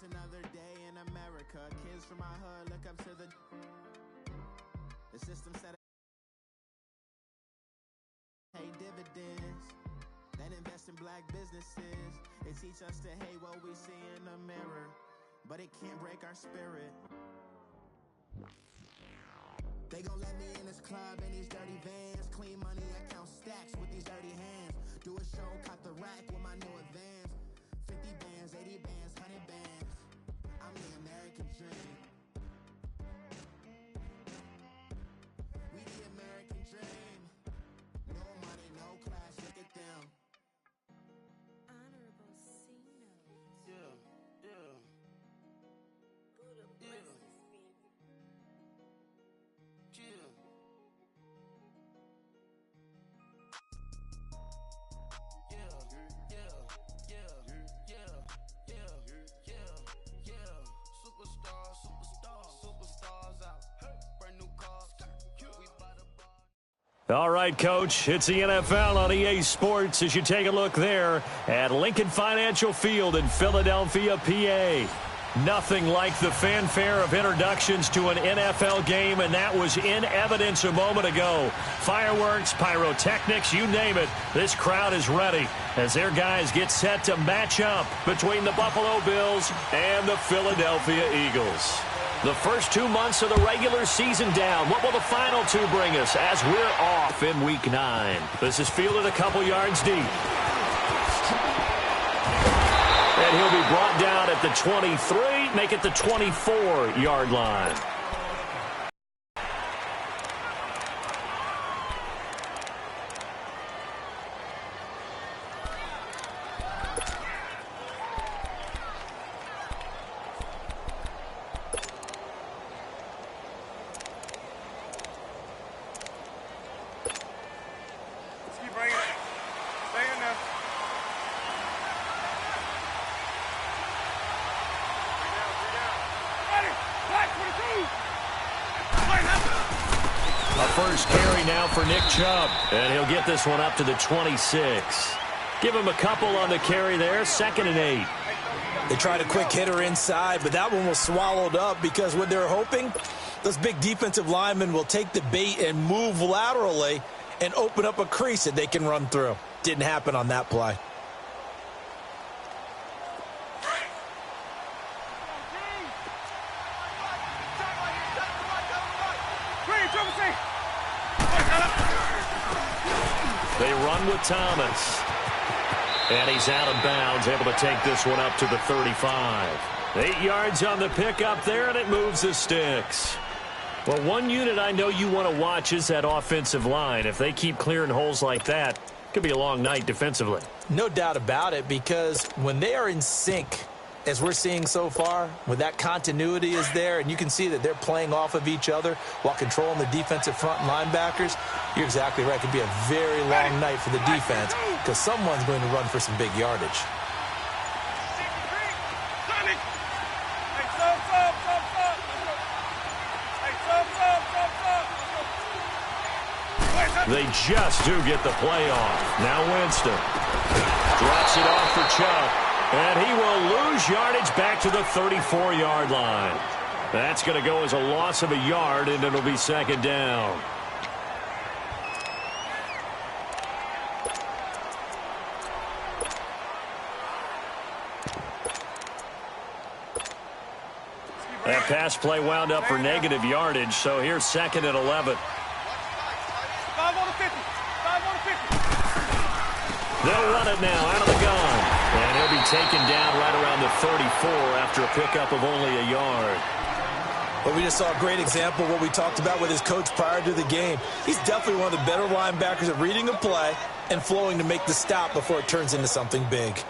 Another day in America. Kids from my hood look up to the system set pay dividends, then invest in black businesses. It teach us to hate what we see in the mirror, but it can't break our spirit. They gon' let me in this club in these dirty vans, clean money, I count stacks with these dirty hands. Do a show, cop the rack with my new advance. 50 bands, 80 bands, 100 bands. I'm the American dream. We the American dream. No money, no class, look at them. Honorable SeeNoLimit's. Yeah. Buddha bless this family. All right, Coach, it's the NFL on EA Sports as you take a look there at Lincoln Financial Field in Philadelphia, PA. Nothing like the fanfare of introductions to an NFL game, and that was in evidence a moment ago. Fireworks, pyrotechnics, you name it. This crowd is ready as their guys get set to match up between the Buffalo Bills and the Philadelphia Eagles. The first 2 months of the regular season down. What will the final two bring us as we're off in Week 9? This is fielded a couple yards deep. And he'll be brought down at the 23, make it the 24-yard line. First carry now for Nick Chubb, and he'll get this one up to the 26. Give him a couple on the carry there, 2nd and 8. They tried a quick hitter inside, but that one was swallowed up because what they're hoping, those big defensive linemen will take the bait and move laterally and open up a crease that they can run through. Didn't happen on that play. They run with Thomas. And he's out of bounds, able to take this one up to the 35. 8 yards on the pickup there, and it moves the sticks. Well, one unit I know you want to watch is that offensive line. If they keep clearing holes like that, it could be a long night defensively. No doubt about it, because when they are in sync, as we're seeing so far, when that continuity is there, and you can see that they're playing off of each other while controlling the defensive front linebackers, you're exactly right. It could be a very long night for the defense because someone's going to run for some big yardage. They just do get the play off. Now Winston drops it off for Chubb. And he will lose yardage back to the 34-yard line. That's going to go as a loss of a yard, and it'll be 2nd down. That pass play wound up for negative yardage, so here's 2nd and 11. 5 on the 50. 5 on the 50. They'll run it now out of the gun. And he'll be taken down right around the 34 after a pickup of only a yard. Well, we just saw a great example of what we talked about with his coach prior to the game. He's definitely one of the better linebackers at reading a play and flowing to make the stop before it turns into something big.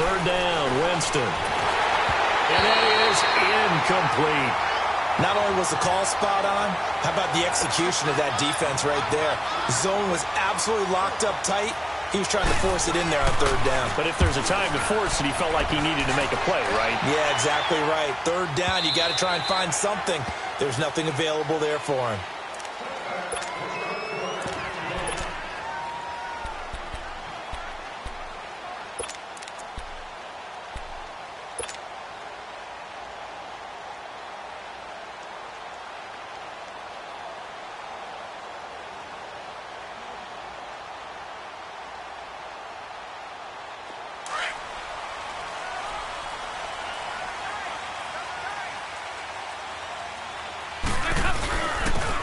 Third down, Winston. And that is incomplete. Not only was the call spot on, how about the execution of that defense right there? The zone was absolutely locked up tight. He was trying to force it in there on third down. But if there's a time to force it, he felt like he needed to make a play, right? Yeah, exactly right. Third down, you got to try and find something. There's nothing available there for him.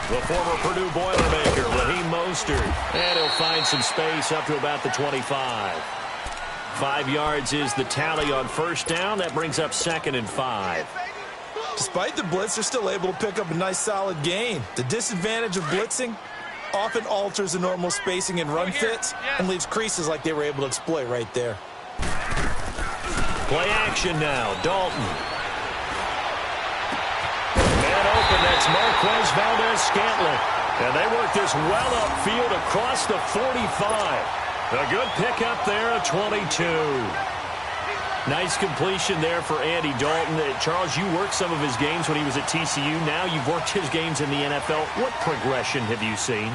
The former Purdue Boilermaker, Raheem Mostert. And he'll find some space up to about the 25. 5 yards is the tally on first down. That brings up 2nd and 5. Despite the blitz, they're still able to pick up a nice, solid gain. The disadvantage of blitzing often alters the normal spacing and run fits and leaves creases like they were able to exploit right there. Play action now. Dalton. Open, that's Marquez Valdez-Scantling. And they work this well upfield across the 45. A good pickup there at 22. Nice completion there for Andy Dalton. Charles, you worked some of his games when he was at TCU. Now you've worked his games in the NFL. What progression have you seen?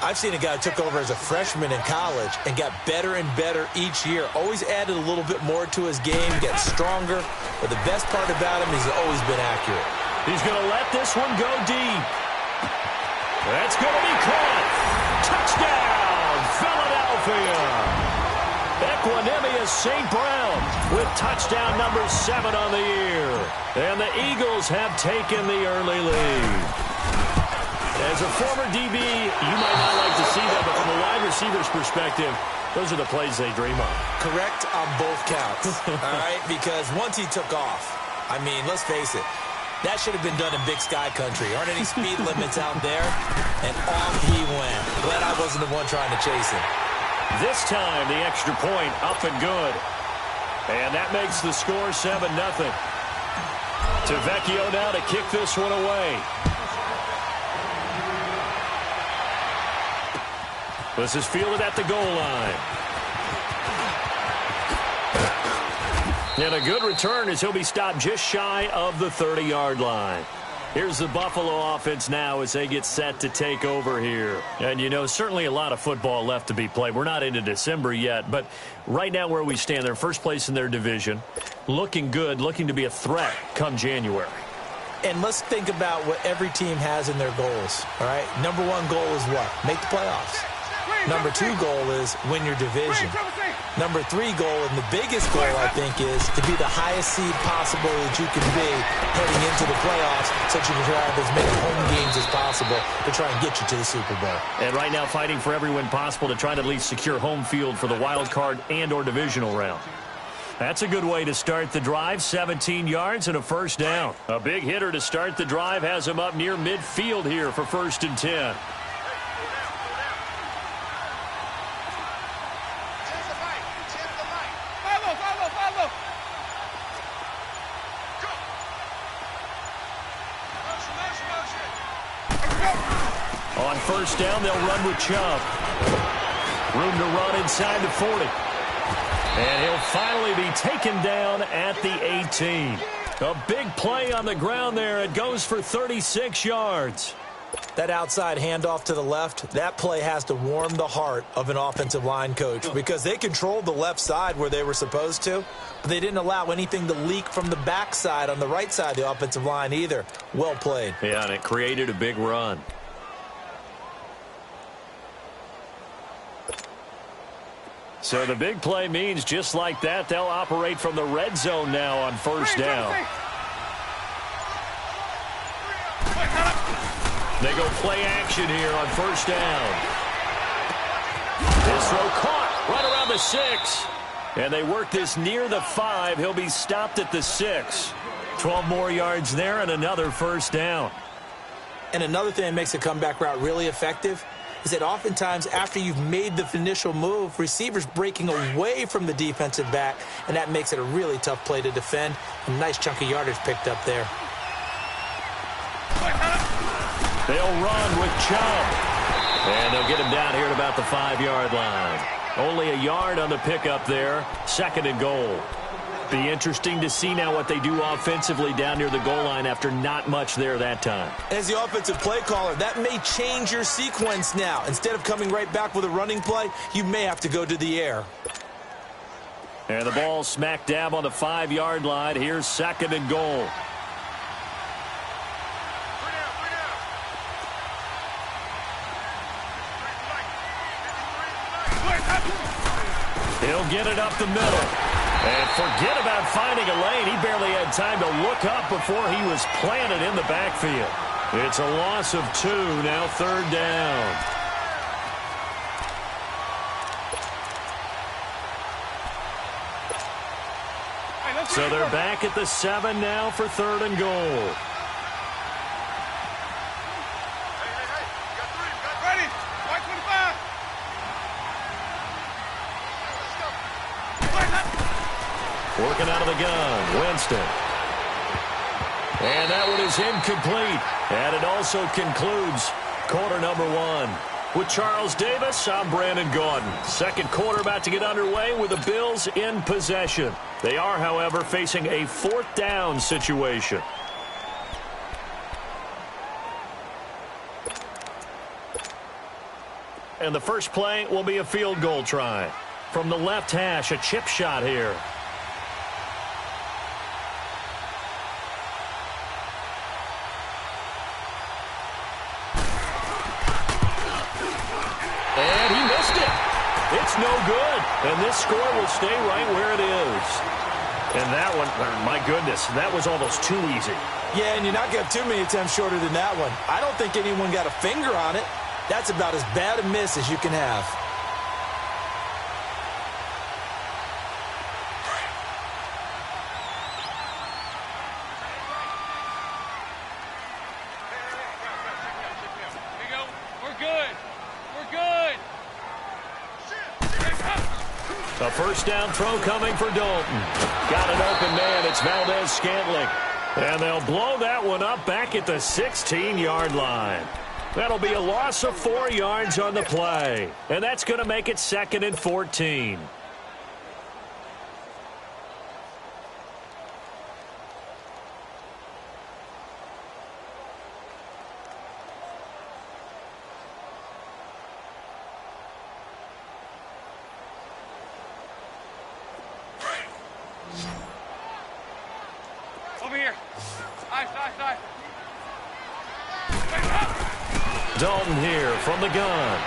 I've seen a guy who took over as a freshman in college and got better and better each year. Always added a little bit more to his game, get stronger. But the best part about him is he's always been accurate. He's going to let this one go deep. That's going to be caught. Touchdown, Philadelphia. Equanimous St. Brown with touchdown number 7 on the year. And the Eagles have taken the early lead. As a former DB, you might not like to see that, but from a wide receiver's perspective, those are the plays they dream of. Correct on both counts, all right? Because once he took off, I mean, let's face it, that should have been done in Big Sky country. Aren't any speed limits out there? And off he went. Glad I wasn't the one trying to chase him. This time, the extra point up and good. And that makes the score 7-0. Vecchio now to kick this one away. This is fielded at the goal line. And a good return as he'll be stopped just shy of the 30-yard line. Here's the Buffalo offense now as they get set to take over here. And, you know, certainly a lot of football left to be played. We're not into December yet, but right now where we stand, they're first place in their division. Looking good, looking to be a threat come January. And let's think about what every team has in their goals, all right? Number 1 goal is what? Make the playoffs. Number 2 goal is win your division. Number 3 goal, and the biggest goal, I think, is to be the highest seed possible that you can be heading into the playoffs so that you can have as many home games as possible to try and get you to the Super Bowl. And right now fighting for every win possible to try to at least secure home field for the wild card and or divisional round. That's a good way to start the drive. 17 yards and a first down. A big hitter to start the drive has him up near midfield here for 1st and 10. On first down, they'll run with Chubb. Room to run inside the 40. And he'll finally be taken down at the 18. A big play on the ground there. It goes for 36 yards. That outside handoff to the left, that play has to warm the heart of an offensive line coach because they controlled the left side where they were supposed to, but they didn't allow anything to leak from the backside on the right side of the offensive line either. Well played. Yeah, and it created a big run. So the big play means just like that, they'll operate from the red zone now on first down. They go play action here on first down. This throw caught right around the 6. And they work this near the 5. He'll be stopped at the 6. 12 more yards there and another first down. And another thing that makes a comeback route really effective is that oftentimes after you've made the initial move, receivers breaking away from the defensive back, and that makes it a really tough play to defend. A nice chunk of yardage picked up there. They'll run with Chubb. And they'll get him down here at about the 5-yard line. Only a yard on the pickup there. 2nd and goal. Be interesting to see now what they do offensively down near the goal line after not much there that time. As the offensive play caller, that may change your sequence now. Instead of coming right back with a running play, you may have to go to the air. And the ball smack dab on the 5-yard line. Here's 2nd and goal. He'll get it up the middle. And forget about finding a lane. He barely had time to look up before he was planted in the backfield. It's a loss of 2, now 3rd down. So they're back at the 7 now for 3rd and goal. Working out of the gun, Winston. And that one is incomplete. And it also concludes quarter number 1. With Charles Davis, I'm Brandon Gaudin. 2nd quarter about to get underway with the Bills in possession. They are, however, facing a 4th down situation. And the first play will be a field goal try. From the left hash, a chip shot here. And he missed it. It's no good. And this score will stay right where it is. And that one, my goodness, that was almost too easy. Yeah, and you're not going to have too many attempts shorter than that one. I don't think anyone got a finger on it. That's about as bad a miss as you can have. A first down throw coming for Dalton. Got an open man. It's Valdez-Scantling. And they'll blow that one up back at the 16-yard line. That'll be a loss of 4 yards on the play. And that's going to make it 2nd and 14. Over here. Nice. Dalton here from the gun.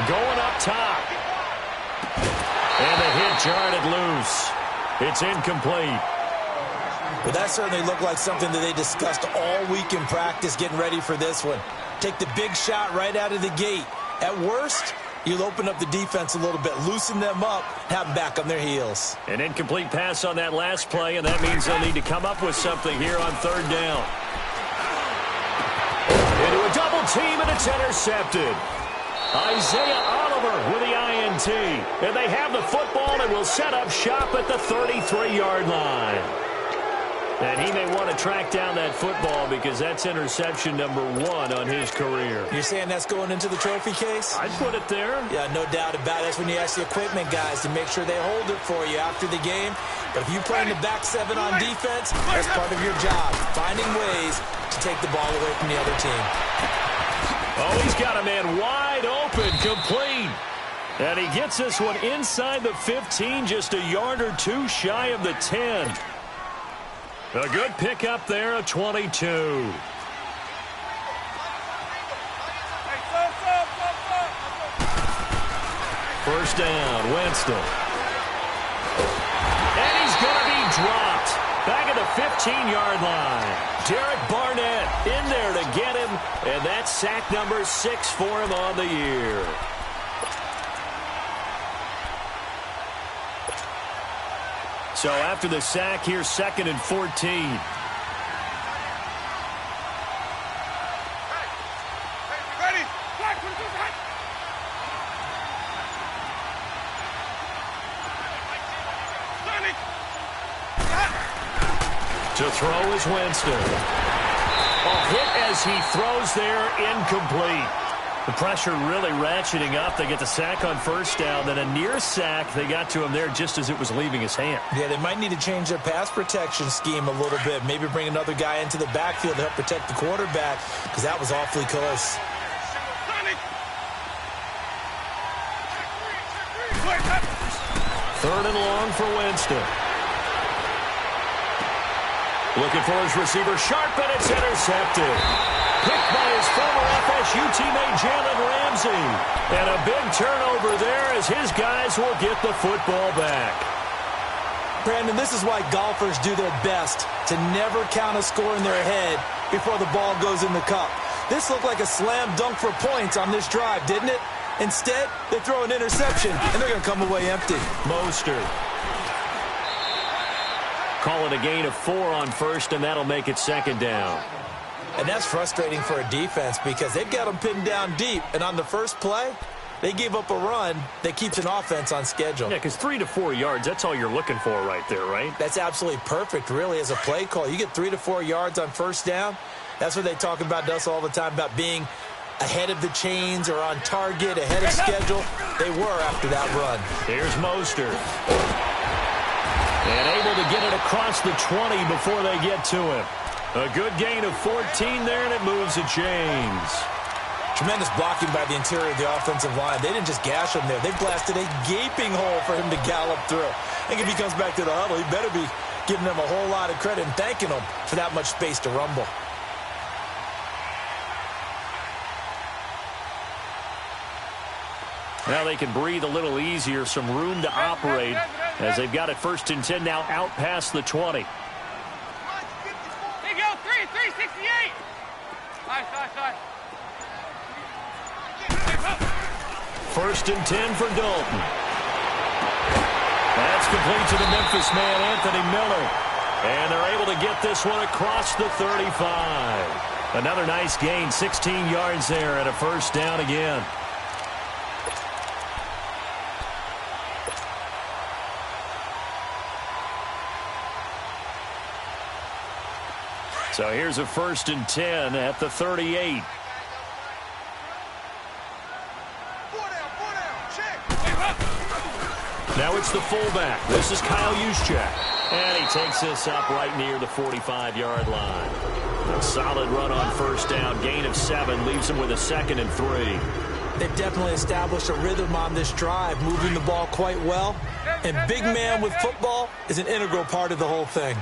Going up top. And the hit jarred it loose. It's incomplete. Well, that certainly looked like something that they discussed all week in practice getting ready for this one. Take the big shot right out of the gate. At worst, you'll open up the defense a little bit, loosen them up, have them back on their heels. An incomplete pass on that last play, and that means they'll need to come up with something here on 3rd down. Into a double team, and it's intercepted. Isaiah Oliver with the INT. And they have the football and will set up shop at the 33-yard line. And he may want to track down that football because that's interception number 1 on his career. You're saying that's going into the trophy case? I'd put it there. Yeah, no doubt about it. That's when you ask the equipment guys to make sure they hold it for you after the game. But if you play in the back 7 on defense, that's part of your job, finding ways to take the ball away from the other team. Oh, he's got a man wide open, complete. And he gets this one inside the 15, just a yard or 2 shy of the 10. A good pickup there of 22. First down, Winston. And he's going to be dropped. Back at the 15-yard line. Derek Barnett in there to get him. And that's sack number 6 for him on the year. So after the sack, here's 2nd and 14. To throw is Winston. A hit as he throws there, incomplete. The pressure really ratcheting up. They get the sack on first down, then a near sack. They got to him there just as it was leaving his hand. Yeah, they might need to change their pass protection scheme a little bit. Maybe bring another guy into the backfield to help protect the quarterback, because that was awfully close. Third and long for Winston. Looking for his receiver, sharp, and it's intercepted. Picked by his former FSU teammate Jalen Ramsey. And a big turnover there as his guys will get the football back. Brandon, this is why golfers do their best to never count a score in their head before the ball goes in the cup. This looked like a slam dunk for points on this drive, didn't it? Instead, they throw an interception, and they're going to come away empty. Mostert. Call it a gain of 4 on first, and that'll make it second down. And that's frustrating for a defense because they've got them pinned down deep. And on the first play, they gave up a run that keeps an offense on schedule. Yeah, because 3 to 4 yards, that's all you're looking for right there, right? That's absolutely perfect, really, as a play call. You get 3 to 4 yards on first down. That's what they talk about to us all the time, about being ahead of the chains or on target, ahead of schedule. They were after that run. Here's Mostert. And able to get it across the 20 before they get to him. A good gain of 14 there, and it moves the chains. Tremendous blocking by the interior of the offensive line. They didn't just gash him there. They blasted a gaping hole for him to gallop through. I think if he comes back to the huddle, he better be giving them a whole lot of credit and thanking them for that much space to rumble. Now they can breathe a little easier, some room to operate as they've got it first and 10 now out past the 20. There you go, 368. Nice. First and 10 for Dalton. That's complete to the Memphis man, Anthony Miller. And they're able to get this one across the 35. Another nice gain, 16 yards there, and a first down again. So here's a first and 10 at the 38. Now it's the fullback. This is Kyle Juszczyk. And he takes this up right near the 45-yard line. A solid run on first down. Gain of 7 leaves him with a second and 3. They've definitely established a rhythm on this drive, moving the ball quite well. And big man with football is an integral part of the whole thing.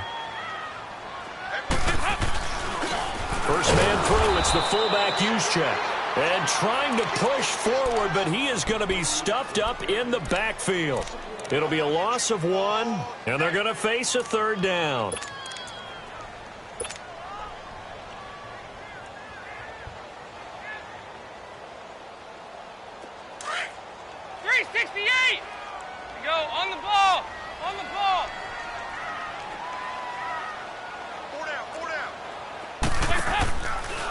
First man through, it's the fullback Juszczyk. And trying to push forward, but he is going to be stuffed up in the backfield. It'll be a loss of 1, and they're going to face a third down. .368. Go on the ball. Four down.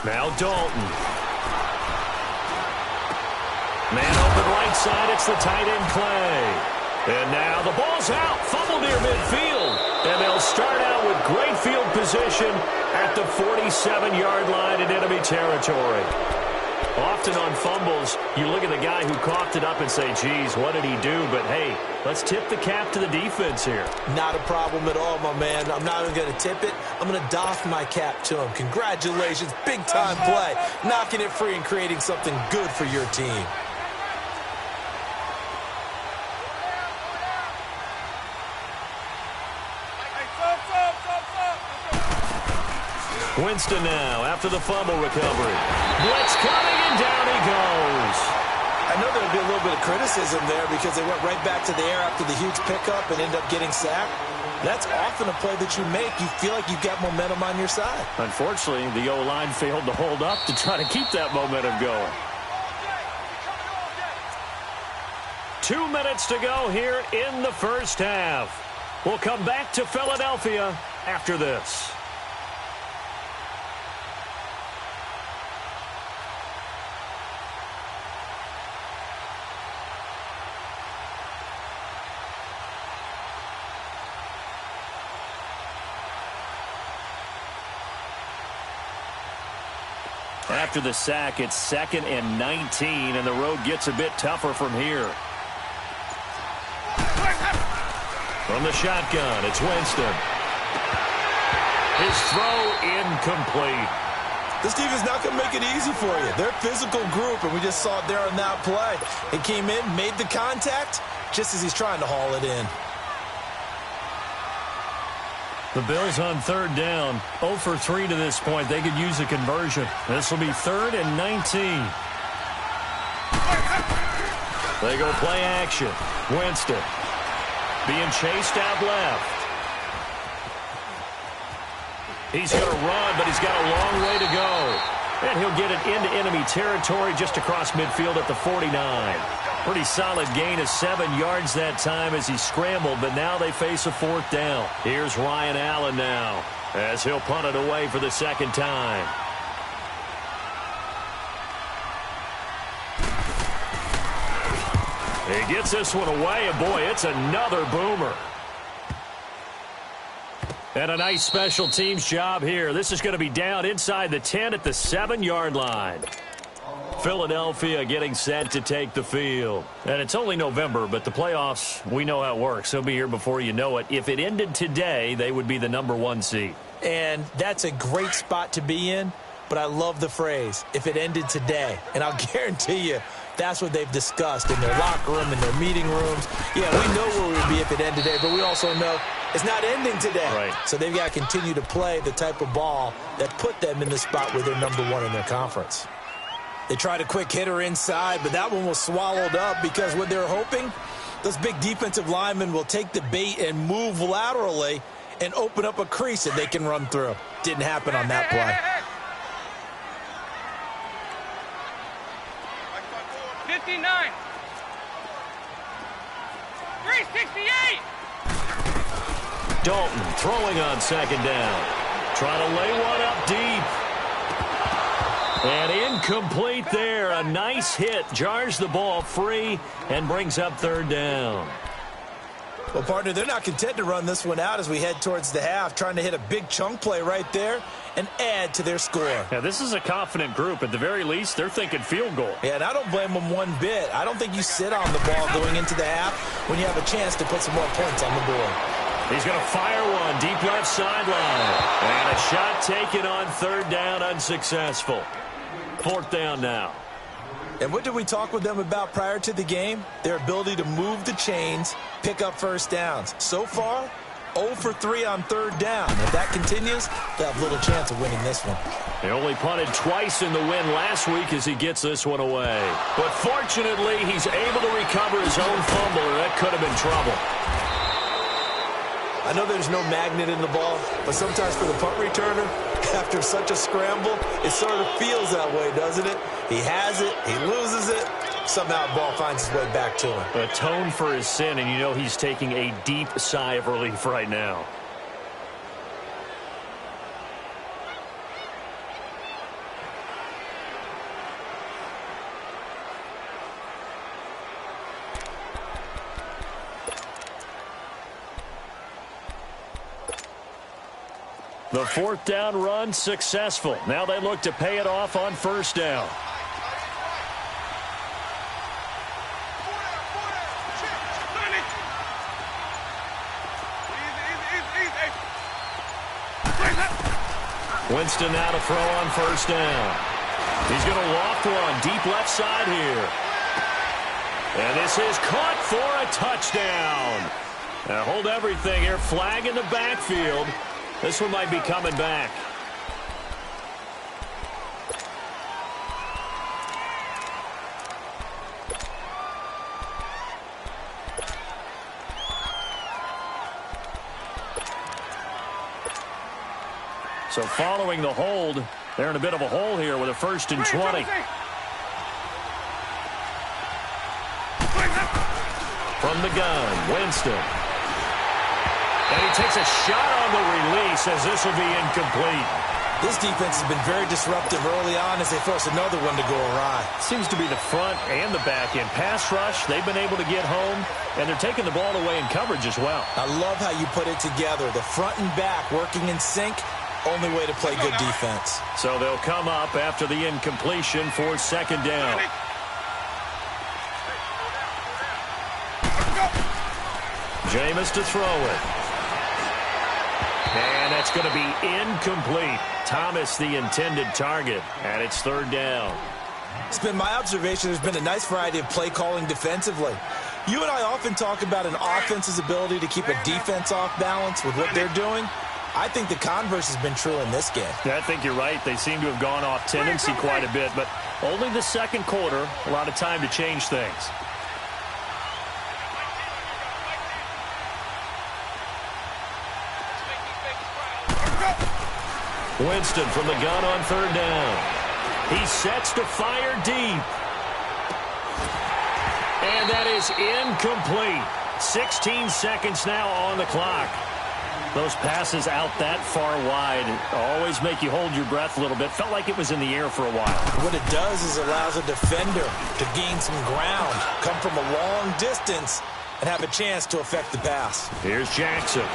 Now Dalton. Man open right side, it's the tight end play. And now the ball's out, fumble near midfield. And they'll start out with great field position at the 47-yard line in enemy territory. Often on fumbles, you look at the guy who coughed it up and say, geez, what did he do? But, hey, let's tip the cap to the defense here. Not a problem at all, my man. I'm not even going to tip it. I'm going to doff my cap to him. Congratulations, big-time play. Knocking it free and creating something good for your team. Winston now after the fumble recovery. Blitz coming, and down he goes. I know there'll be a little bit of criticism there because they went right back to the air after the huge pickup and ended up getting sacked. That's often a play that you make. You feel like you've got momentum on your side. Unfortunately, the O-line failed to hold up to try to keep that momentum going. 2 minutes to go here in the first half. We'll come back to Philadelphia after this. After the sack, it's 2nd and 19, and the road gets a bit tougher from here. From the shotgun, it's Winston. His throw incomplete. This defense not going to make it easy for you. They're a physical group, and we just saw it there on that play. He came in, made the contact, just as he's trying to haul it in. The Bills on 3rd down, 0 for 3 to this point. They could use a conversion. This will be 3rd and 19. They go play action. Winston being chased out left. He's going to run, but he's got a long way to go. And he'll get it into enemy territory just across midfield at the 49. Pretty solid gain of 7 yards that time as he scrambled, but now they face a 4th down. Here's Ryan Allen now as he'll punt it away for the 2nd time. He gets this one away, and boy, it's another boomer. And a nice special teams job here. This is going to be down inside the 10 at the 7-yard line. Philadelphia getting set to take the field. And it's only November, but the playoffs, we know how it works. They'll be here before you know it. If it ended today, they would be the #1 seed. And that's a great spot to be in, but I love the phrase, if it ended today. And I'll guarantee you, that's what they've discussed in their locker room, in their meeting rooms. Yeah, we know where we would be if it ended today, but we also know it's not ending today. Right. So they've got to continue to play the type of ball that put them in the spot where they're #1 in their conference. They tried a quick hitter inside, but that one was swallowed up because what they're hoping, those big defensive linemen will take the bait and move laterally and open up a crease that they can run through. Didn't happen on that play. 59. 368. Dalton throwing on 2nd down. Trying to lay one up deep. And incomplete there. A nice hit. Jars the ball free and brings up 3rd down. Well, partner, they're not content to run this one out as we head towards the half, trying to hit a big chunk play right there and add to their score. Yeah, this is a confident group. At the very least, they're thinking field goal. Yeah, and I don't blame them one bit. I don't think you sit on the ball going into the half when you have a chance to put some more points on the board. He's going to fire one deep left sideline. And a shot taken on 3rd down, unsuccessful. 4th down now. And what did we talk with them about prior to the game? Their ability to move the chains, pick up 1st downs. So far, 0 for 3 on 3rd down. If that continues, they'll have little chance of winning this one. He only punted twice in the win last week as he gets this one away. But fortunately, he's able to recover his own fumble, or that could have been trouble. I know there's no magnet in the ball, but sometimes for the punt returner, after such a scramble, it sort of feels that way, doesn't it? He has it, he loses it, somehow the ball finds its way back to him. Atone for his sin, and you know he's taking a deep sigh of relief right now. The 4th down run successful. Now they look to pay it off on 1st down. Winston now to throw on 1st down. He's going to loft one deep left side here. And this is caught for a touchdown. Now hold everything here. Flag in the backfield. This one might be coming back. So following the hold, they're in a bit of a hole here with a 1st and 20. From the gun, Winston. And he takes a shot on the release as this will be incomplete. This defense has been very disruptive early on as they force another one to go awry. Seems to be the front and the back end. Pass rush, they've been able to get home, and they're taking the ball away in coverage as well. I love how you put it together. The front and back working in sync. Only way to play good defense. So they'll come up after the incompletion for second down. Jameis to throw it. And that's going to be incomplete. Thomas the intended target, and it's third down. It's been my observation there's been a nice variety of play calling defensively. You and I often talk about an offense's ability to keep a defense off balance with what they're doing. I think the converse has been true in this game. I think you're right. They seem to have gone off tendency quite a bit, but only the second quarter, a lot of time to change things. Winston from the gun on third down. He sets to fire deep. And that is incomplete. 16 seconds now on the clock. Those passes out that far wide always make you hold your breath a little bit. Felt like it was in the air for a while. What it does is allows a defender to gain some ground, come from a long distance, and have a chance to affect the pass. Here's Jackson.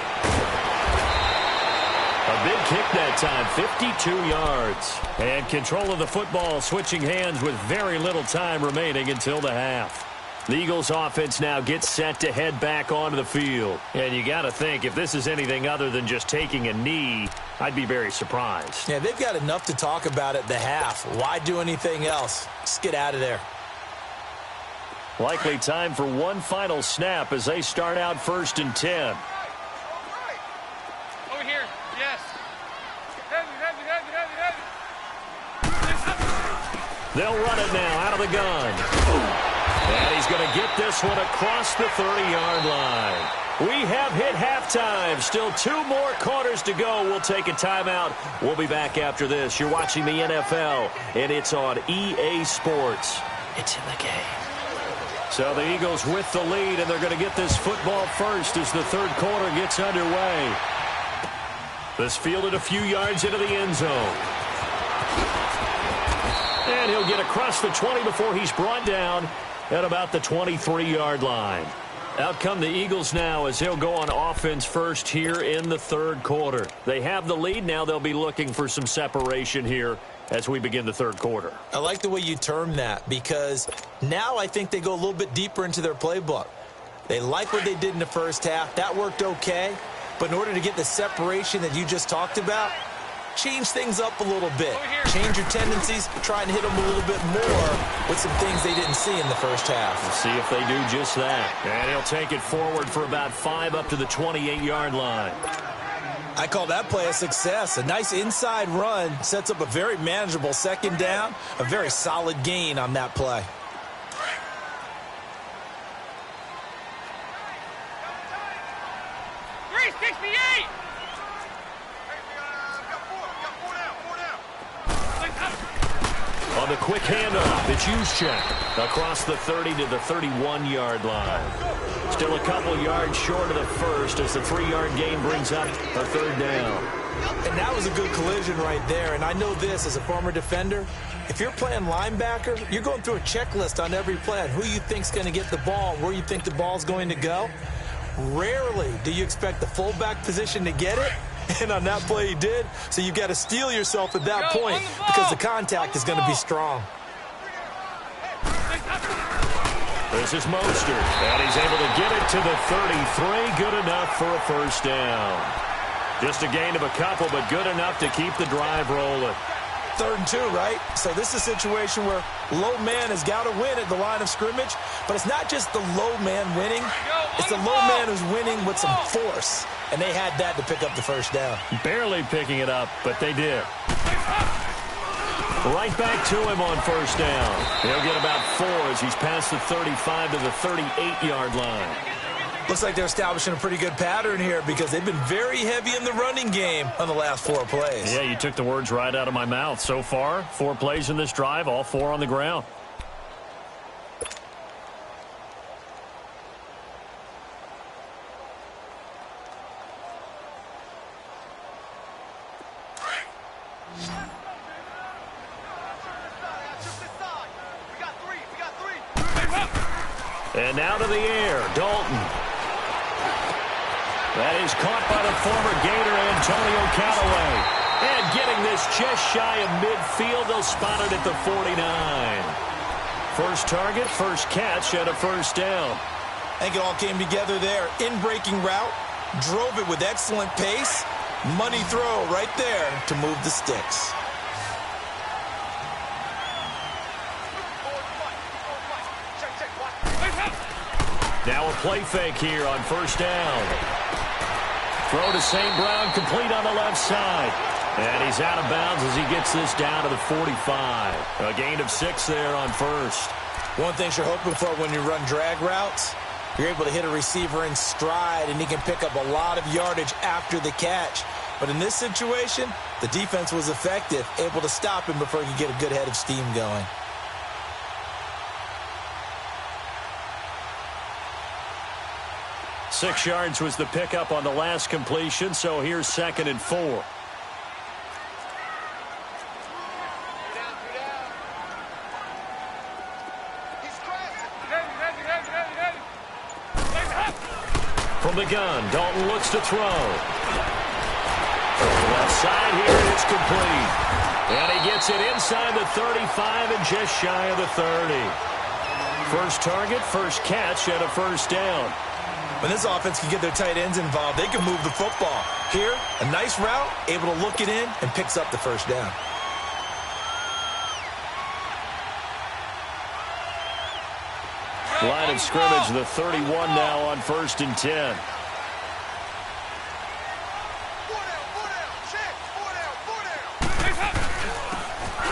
A big kick that time, 52 yards. And control of the football switching hands with very little time remaining until the half. The Eagles offense now gets set to head back onto the field. And you got to think, if this is anything other than just taking a knee, I'd be very surprised. Yeah, they've got enough to talk about at the half. Why do anything else? Just get out of there. Likely time for one final snap as they start out 1st and 10. Over here. Yes. Heavy. They'll run it now out of the gun. And he's going to get this one across the 30-yard line. We have hit halftime. Still 2 more quarters to go. We'll take a timeout. We'll be back after this. You're watching the NFL, and it's on EA Sports. It's in the game. So the Eagles with the lead, and they're going to get this football first as the third quarter gets underway. This fielded a few yards into the end zone. And he'll get across the 20 before he's brought down at about the 23-yard line. Out come the Eagles now as they'll go on offense first here in the third quarter. They have the lead. Now they'll be looking for some separation here as we begin the third quarter. I like the way you term that because now I think they go a little bit deeper into their playbook. They like what they did in the first half. That worked okay. But in order to get the separation that you just talked about, change things up a little bit. Change your tendencies, try and hit them a little bit more with some things they didn't see in the first half. We'll see if they do just that. And he'll take it forward for about 5 up to the 28-yard line. I call that play a success. A nice inside run sets up a very manageable second down, a very solid gain on that play. On the quick handoff, it's Juszczyk across the 30 to the 31-yard line. Still a couple yards short of the first as the 3-yard gain brings up a third down. And that was a good collision right there. And I know this as a former defender. If you're playing linebacker, you're going through a checklist on every play on who you think's going to get the ball, where you think the ball's going to go. Rarely do you expect the fullback position to get it. And on that play he did, so you've got to steel yourself at that point because the contact is going to be strong. This is Mostert, and he's able to get it to the 33. Good enough for a first down. Just a gain of a couple, but good enough to keep the drive rolling. 3rd and 2, right? So this is a situation where low man has got to win at the line of scrimmage, but it's not just the low man winning. It's the low man who's winning with some force, and they had that to pick up the first down. Barely picking it up, but they did. Right back to him on first down. He'll get about 4 as he's past the 35 to the 38-yard line. Looks like they're establishing a pretty good pattern here because they've been very heavy in the running game on the last 4 plays. Yeah, you took the words right out of my mouth. So far, 4 plays in this drive, all 4 on the ground. And now to the air, Dalton. That is caught by the former Gator, Antonio Callaway. And getting this just shy of midfield, they'll spot it at the 49. First target, first catch, and a first down. I think it all came together there. In-breaking route, drove it with excellent pace. Money throw right there to move the sticks. Now a play fake here on first down. Throw to St. Brown, complete on the left side. And he's out of bounds as he gets this down to the 45. A gain of 6 there on first. One thing you're hoping for when you run drag routes, you're able to hit a receiver in stride, and he can pick up a lot of yardage after the catch. But in this situation, the defense was effective, able to stop him before he could get a good head of steam going. Six yards was the pickup on the last completion, so here's 2nd and 4. From the gun, Dalton looks to throw. Left side here, it's complete. And he gets it inside the 35 and just shy of the 30. First target, first catch, and a first down. When this offense can get their tight ends involved, they can move the football. Here, a nice route, able to look it in, and picks up the first down. Line of scrimmage, the 31 now on 1st and 10.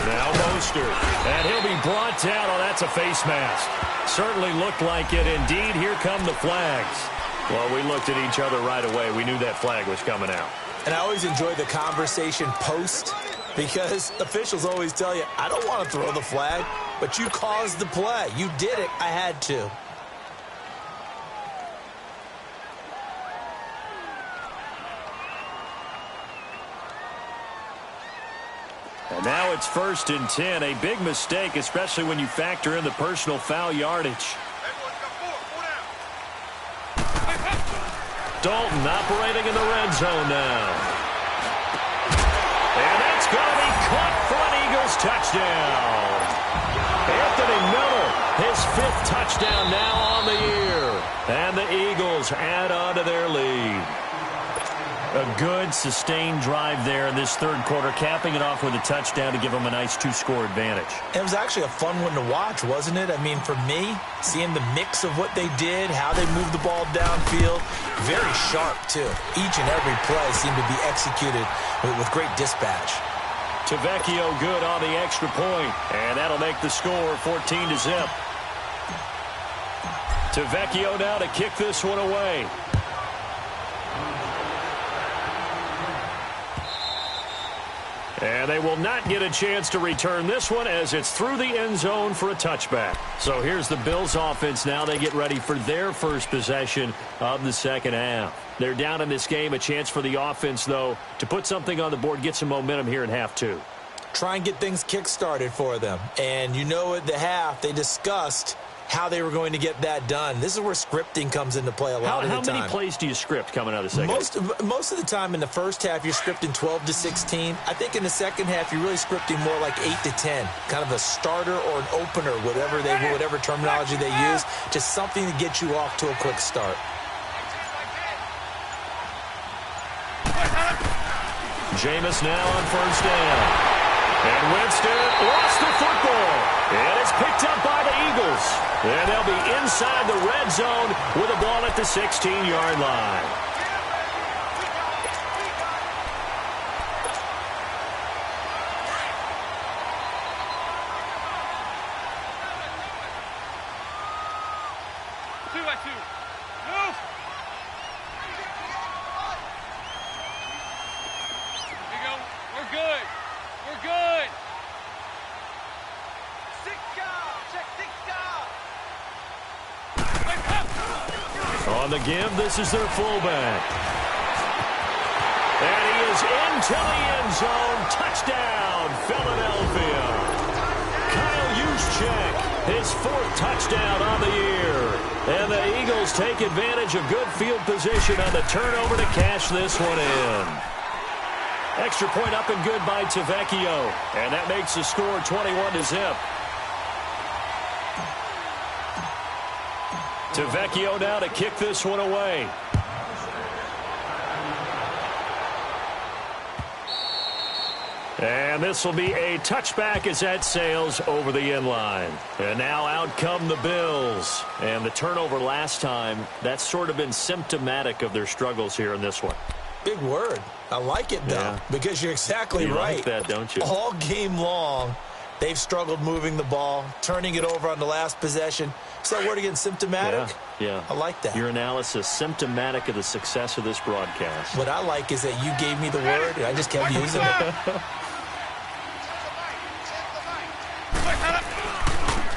Now Mostert, and he'll be brought down. Oh, that's a face mask. Certainly looked like it. Indeed, here come the flags. Well, we looked at each other right away. We knew that flag was coming out. And I always enjoy the conversation post, because officials always tell you, I don't want to throw the flag, but you caused the play. You did it. I had to. And now it's 1st and 10. A big mistake, especially when you factor in the personal foul yardage. Dalton operating in the red zone now. And that's going to be caught for an Eagles touchdown. Anthony Miller, his 5th touchdown now on the year. And the Eagles add on to their lead. A good, sustained drive there in this 3rd quarter, capping it off with a touchdown to give them a nice 2-score advantage. It was actually a fun one to watch, wasn't it? I mean, for me, seeing the mix of what they did, how they moved the ball downfield, very sharp, too. Each and every play seemed to be executed with great dispatch. Tavecchio good on the extra point, and that'll make the score 14-0. Tavecchio now to kick this one away. And they will not get a chance to return this one as it's through the end zone for a touchback. So here's the Bills offense now. They get ready for their first possession of the 2nd half. They're down in this game. A chance for the offense, though, to put something on the board, get some momentum here in half 2. Try and get things kick-started for them. And you know at the half, they discussed how they were going to get that done. This is where scripting comes into play a lot of the time. How many plays do you script coming out of the 2nd? Most of the time in the first half, you're scripting 12 to 16. I think in the 2nd half, you're really scripting more like 8 to 10. Kind of a starter or an opener, whatever terminology they use. Just something to get you off to a quick start. Jameis now on 1st down. And Winston lost the football. And it's picked up by the Eagles. And they'll be inside the red zone with a ball at the 16-yard line. On the give, this is their fullback. And he is into the end zone. Touchdown, Philadelphia. Kyle Juszczyk, his 4th touchdown on the year. And the Eagles take advantage of good field position on the turnover to cash this one in. Extra point up and good by Tavecchio. And that makes the score 21-0. Tavecchio now to kick this one away. And this will be a touchback as that sails over the inline. And now out come the Bills. And the turnover last time, that's sort of been symptomatic of their struggles here in this one. Big word. I like it, though, because you're exactly right. You like that, don't you? All game long, they've struggled moving the ball, turning it over on the last possession. Is that word again, symptomatic? Yeah. I like that. Your analysis, symptomatic of the success of this broadcast. What I like is that you gave me the word, and I just kept using it.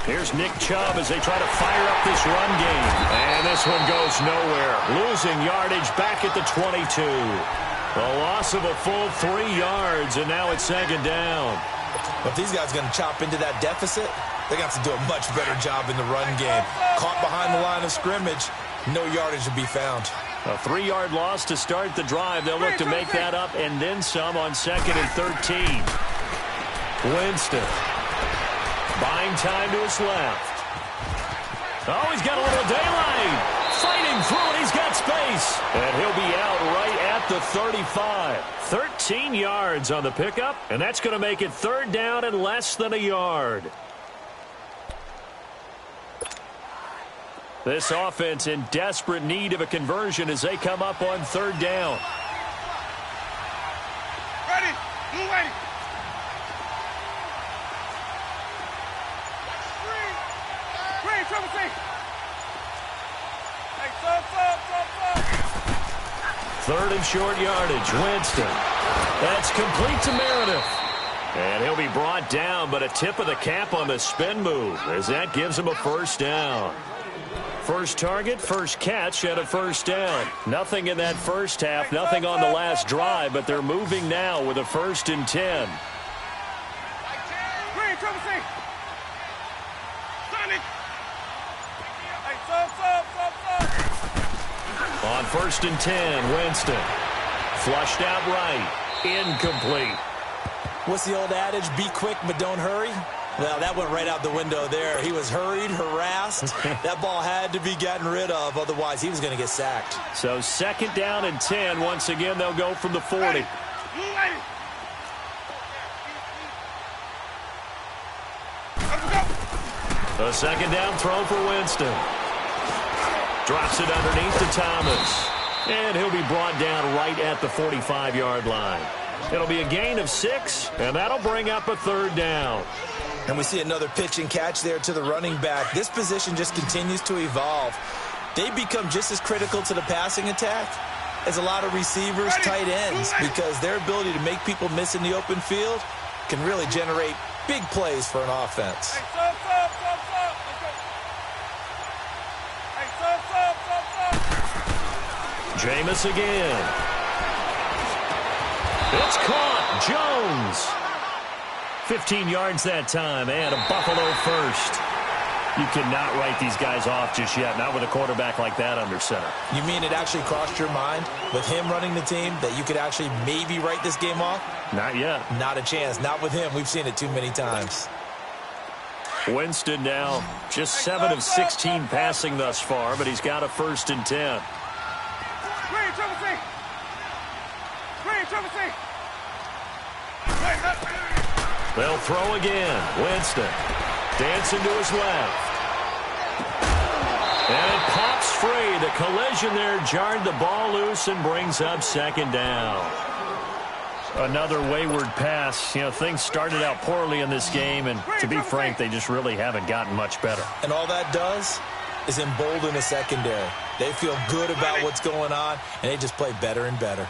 Here's Nick Chubb as they try to fire up this run game. And this one goes nowhere. Losing yardage back at the 22. A loss of a full 3 yards, and now it's second down. If these guys are going to chop into that deficit, they're going to have to do a much better job in the run game. Caught behind the line of scrimmage, no yardage to be found. A 3-yard loss to start the drive. They'll look to make that up and then some on 2nd and 13. Winston. Buying time to his left. Oh, he's got a little daylight. Fighting through it. He's got space. And he'll be out right at the 35. 13 yards on the pickup. And that's going to make it third down and less than a yard. This offense in desperate need of a conversion as they come up on third down. Ready. You ready. Third and short yardage. Winston. That's complete to Meredith. And he'll be brought down, but a tip of the cap on the spin move as that gives him a first down. First target, first catch, and a first down. Nothing in that first half, nothing on the last drive, but they're moving now with a 1st and 10. On 1st and 10, Winston. Flushed out right. Incomplete. What's the old adage? Be quick, but don't hurry. Well, that went right out the window there. He was hurried, harassed. That ball had to be gotten rid of. Otherwise, he was going to get sacked. So 2nd down and 10. Once again, they'll go from the 40. A 2nd down throw for Winston. Drops it underneath to Thomas. And he'll be brought down right at the 45-yard line. It'll be a gain of 6, and that'll bring up a third down. And we see another pitch and catch there to the running back. This position just continues to evolve. They become just as critical to the passing attack as a lot of receivers, tight ends, because their ability to make people miss in the open field can really generate big plays for an offense. Jameis again. It's caught. Jones. 15 yards that time, and a Buffalo first. You cannot write these guys off just yet, not with a quarterback like that under center. You mean it actually crossed your mind with him running the team that you could actually maybe write this game off? Not yet. Not a chance. Not with him. We've seen it too many times. Winston now just 7 of 16 passing thus far, but he's got a 1st and 10. They'll throw again. Winston dancing to his left. And it pops free. The collision there jarred the ball loose and brings up 2nd down. Another wayward pass. You know, things started out poorly in this game, and to be frank, they just really haven't gotten much better. And all that does is embolden the secondary. They feel good about what's going on, and they just play better and better.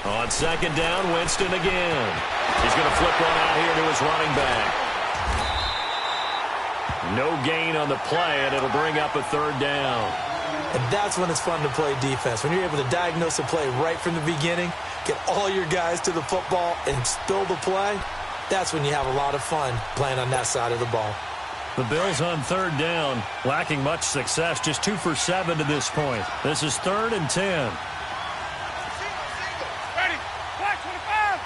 On 2nd down, Winston again. He's going to flip one out here to his running back. No gain on the play, and it'll bring up a 3rd down. And that's when it's fun to play defense. When you're able to diagnose a play right from the beginning, get all your guys to the football, and spill the play, that's when you have a lot of fun playing on that side of the ball. The Bills on third down, lacking much success, just 2 for 7 to this point. This is 3rd and 10. Ready. Black 25.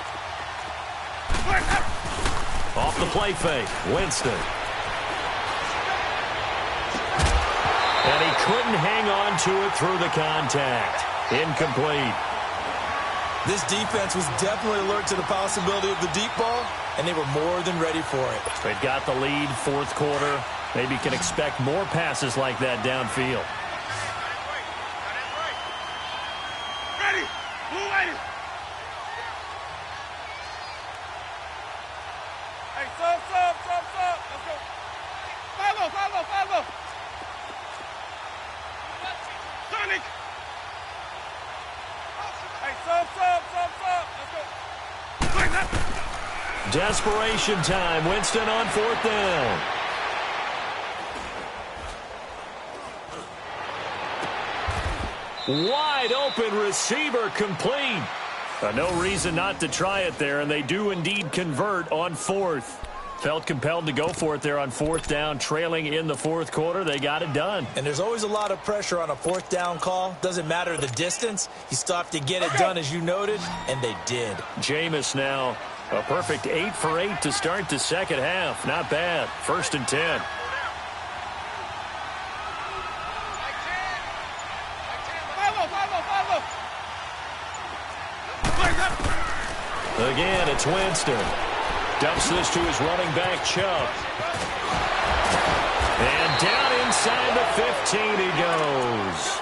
Off the play fake, Winston. And he couldn't hang on to it through the contact. Incomplete. This defense was definitely alert to the possibility of the deep ball, and they were more than ready for it. They've got the lead, 4th quarter. Maybe can expect more passes like that downfield. Ready. Blue lady. Hey, sub. Let's go. Follow. Sonic. Hey, sub. Let's go. Desperation time. Winston on 4th down. Wide open receiver complete. No reason not to try it there, and they do indeed convert on 4th. Felt compelled to go for it there on 4th down, trailing in the 4th quarter. They got it done. And there's always a lot of pressure on a 4th down call. Doesn't matter the distance. You still have to get it done, as you noted, and they did. Jameis now a perfect 8 for 8 to start the second half. Not bad. 1st and 10. Again, it's Winston. Dumps this to his running back, Chubb. And down inside the 15 he goes.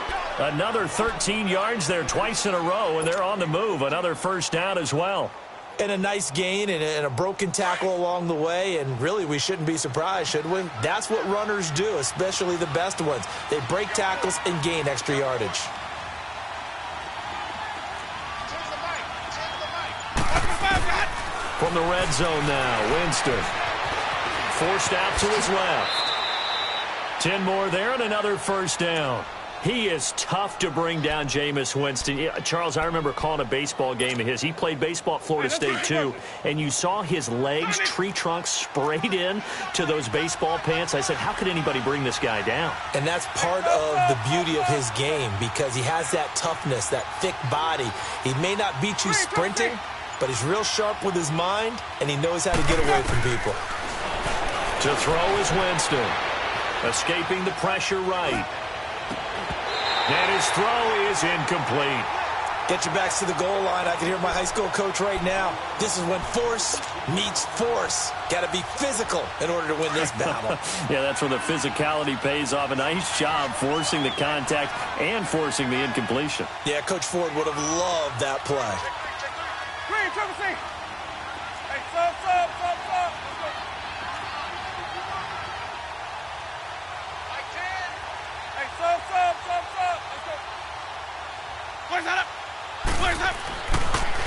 Another 13 yards there twice in a row, and they're on the move. Another 1st down as well. And a nice gain and a broken tackle along the way, and really we shouldn't be surprised, should we? That's what runners do, especially the best ones. They break tackles and gain extra yardage. From the red zone now, Winston. Forced out to his left. 10 more there and another 1st down. He is tough to bring down, Jameis Winston. Charles, I remember calling a baseball game of his. He played baseball at Florida State, too, and you saw his legs, tree trunks sprayed in to those baseball pants. I said, how could anybody bring this guy down? And that's part of the beauty of his game, because he has that toughness, that thick body. He may not beat you sprinting, but he's real sharp with his mind, and he knows how to get away from people. To throw is Winston. Escaping the pressure right. And his throw is incomplete. Get your backs to the goal line. I can hear my high school coach right now. This is when force meets force. Got to be physical in order to win this battle. Yeah, that's where the physicality pays off. A nice job forcing the contact and forcing the incompletion. Yeah, Coach Ford would have loved that play. Green, triple C. Hey, sub. Let's go. Hey, sub. Let's go. Where's that up?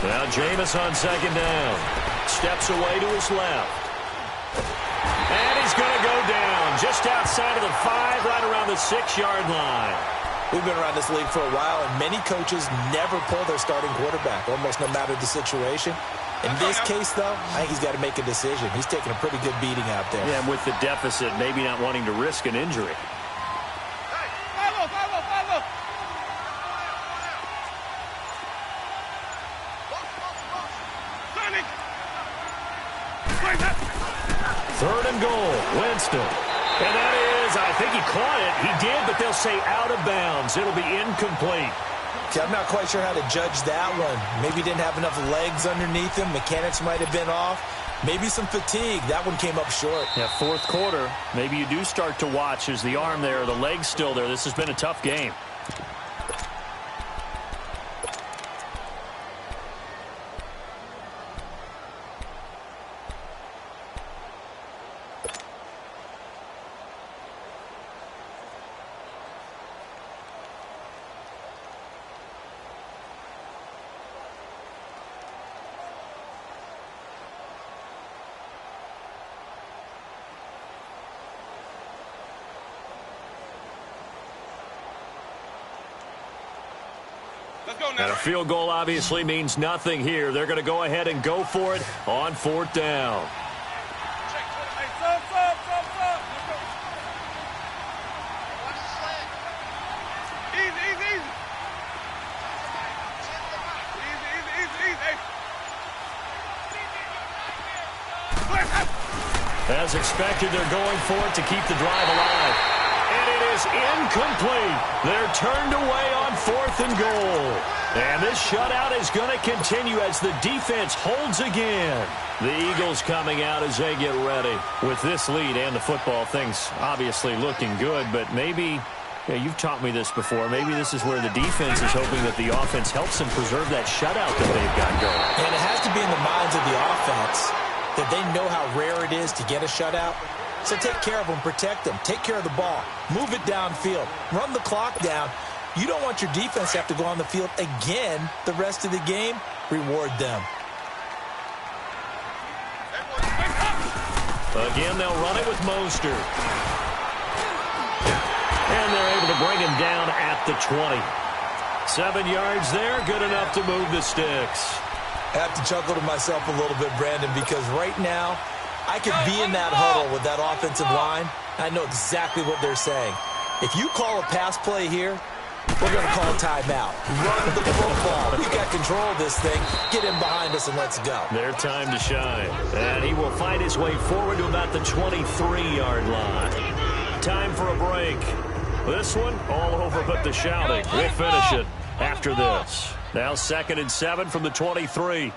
Now Jameis on 2nd down. Steps away to his left. And he's going to go down just outside of the 5, right around the 6-yard line. We've been around this league for a while, and many coaches never pull their starting quarterback, almost no matter the situation. In this case, though, I think he's got to make a decision. He's taking a pretty good beating out there. Yeah, and with the deficit, maybe not wanting to risk an injury. Follow. 3rd and goal, Winston. And that is, I think he caught it. He did, but they'll say out of bounds. It'll be incomplete. Okay, I'm not quite sure how to judge that one. Maybe he didn't have enough legs underneath him. Mechanics might have been off. Maybe some fatigue. That one came up short. Yeah, 4th quarter. Maybe you do start to watch as the arm there, the leg's still there. This has been a tough game. And a field goal obviously means nothing here. They're going to go ahead and go for it on 4th down. Hey, sub. Let's go. As expected, they're going for it to keep the drive alive. And it is incomplete. They're turned away on 4th and goal. And this shutout is going to continue as the defense holds again. The Eagles coming out as they get ready. With this lead and the football, things obviously looking good, but maybe, you've taught me this before, maybe this is where the defense is hoping that the offense helps them preserve that shutout that they've got going. And it has to be in the minds of the offense that they know how rare it is to get a shutout. So take care of them, protect them, take care of the ball, move it downfield, run the clock down. You don't want your defense to have to go on the field again the rest of the game. Reward them. Again, they'll run it with Mostert. And they're able to bring him down at the 20. 7 yards there, good enough to move the sticks. I have to chuckle to myself a little bit, Brandon, because right now I could be in that huddle with that offensive line. I know exactly what they're saying. If you call a pass play here, we're going to call a timeout. Run the football. We got control of this thing. Get him behind us and let's go. Their time to shine. And he will find his way forward to about the 23-yard line. Time for a break. This one, all over but the shouting. We'll finish it after this. Now 2nd and 7 from the 23.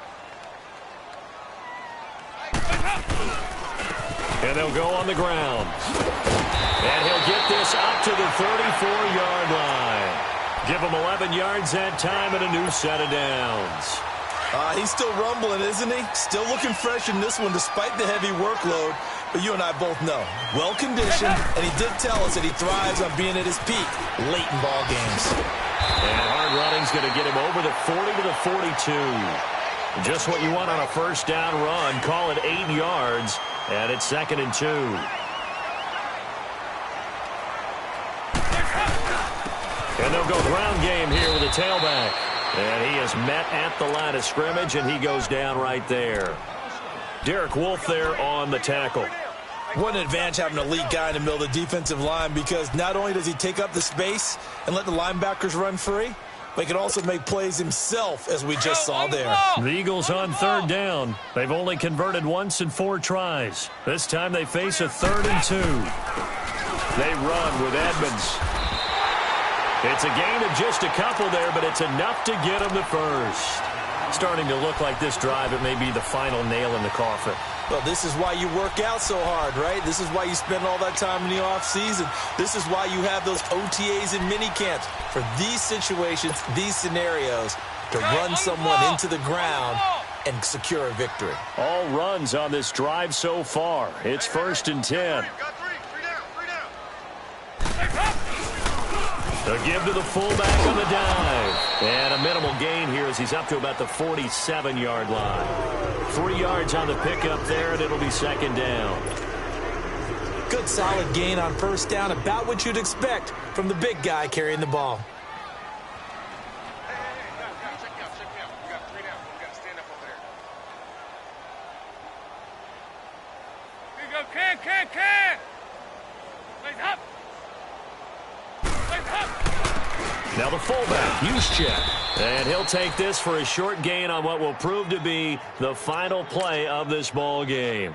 And they'll go on the ground. And he'll get this up to the 34-yard line. Give him 11 yards that time and a new set of downs. He's still rumbling, isn't he? Still looking fresh in this one despite the heavy workload. But you and I both know, well-conditioned, and he did tell us that he thrives on being at his peak late in ball games. And hard running's going to get him over the 40 to the 42. Just what you want on a first down run. Call it 8 yards, and it's 2nd and 2. And they'll go ground game here with a tailback. And he is met at the line of scrimmage, and he goes down right there. Derek Wolfe there on the tackle. What an advantage having an elite guy in the middle of the defensive line, because not only does he take up the space and let the linebackers run free, but he can also make plays himself, as we just saw there. The Eagles on 3rd down. They've only converted once in 4 tries. This time they face a 3rd and 2. They run with Edmonds. It's a gain of just a couple there, but it's enough to get them the first. Starting to look like this drive, it may be the final nail in the coffin. Well, this is why you work out so hard, right? This is why you spend all that time in the offseason. This is why you have those OTAs and mini camps. For these situations, these scenarios, to run someone into the ground and secure a victory. All runs on this drive so far. It's 1st and 10. A give to the fullback on the dive. And a minimal gain here as he's up to about the 47-yard line. 3 yards on the pickup there, and it'll be 2nd down. Good solid gain on 1st down, about what you'd expect from the big guy carrying the ball. Here you go, can. Legs up. Now the fullback, Juszczyk. And he'll take this for a short gain on what will prove to be the final play of this ball game.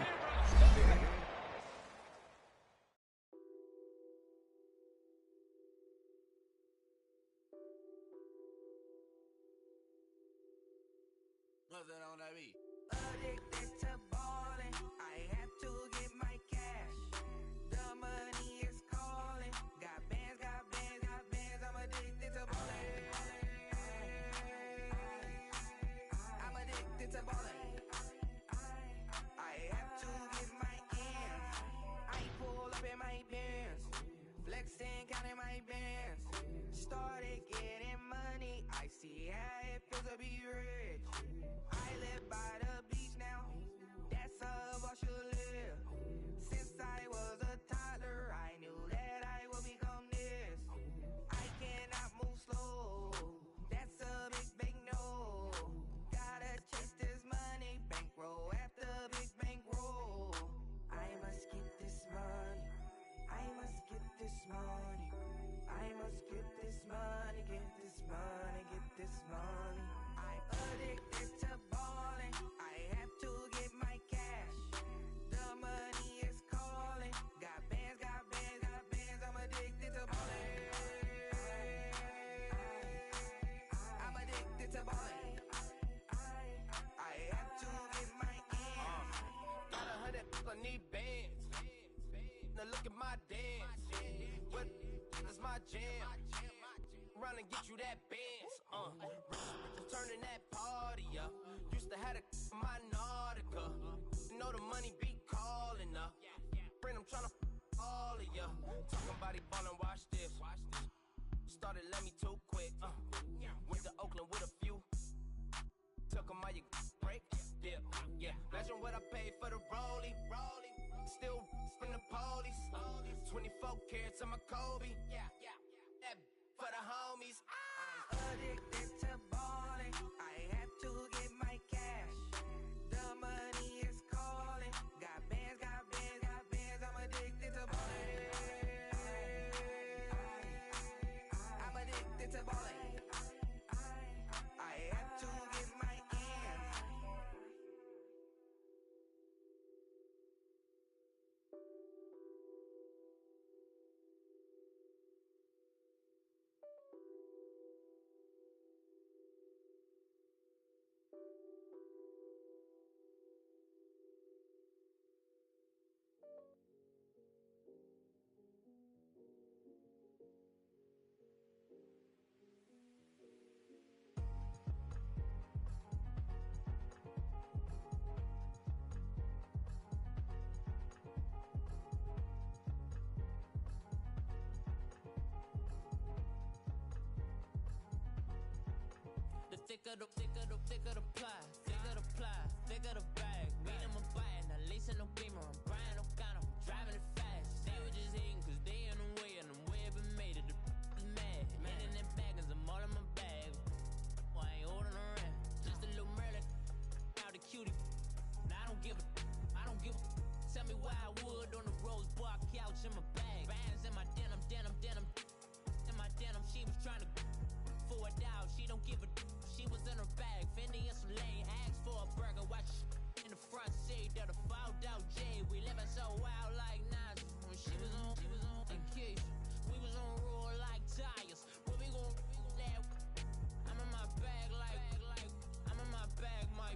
I need bands. Now look at my dance. What is my jam? Run and get you that bands. Turning that party up. Used to have a my Nautica. Know the money be calling up. Friend, I'm tryna all of ya. Talking about he ballin', watch this. Started let me too quick. Went to Oakland with a few. Took 'em all you break. Dip. Yeah. Imagine what I paid for the rollie. Still from the police. 24 carats on my Kobe. Yeah. That for the homies. I'm addicted to balling. I had to get my cash. The money is calling. Got bands, got bands, got bands. I'm addicted to balling. I'm addicted to balling. I had to get my ends. Thicker the ply, thicker the bag. Meet him a buy, now leasing no beamer, I'm buying no counter, I'm driving it fast. They were just hating cause they in the way, and I'm way up and made it, the is mad. Man in that bag, cause I'm all in my bag. Well, I ain't holding around, just a little Merlin, out the cutie. Now I don't give a, tell me why I would on the rose bar couch in my bag. Bands in my denim, in my denim, she was trying to for a doubt, she don't give a. She was in her bag, Fendi and some lane, asked for a burger, watch in the front seat of the fouled out J. We living so wild like Nas. When she was on vacation, we was on roll like tires. Where we gon' that? I'm in my bag like I'm in my bag, my.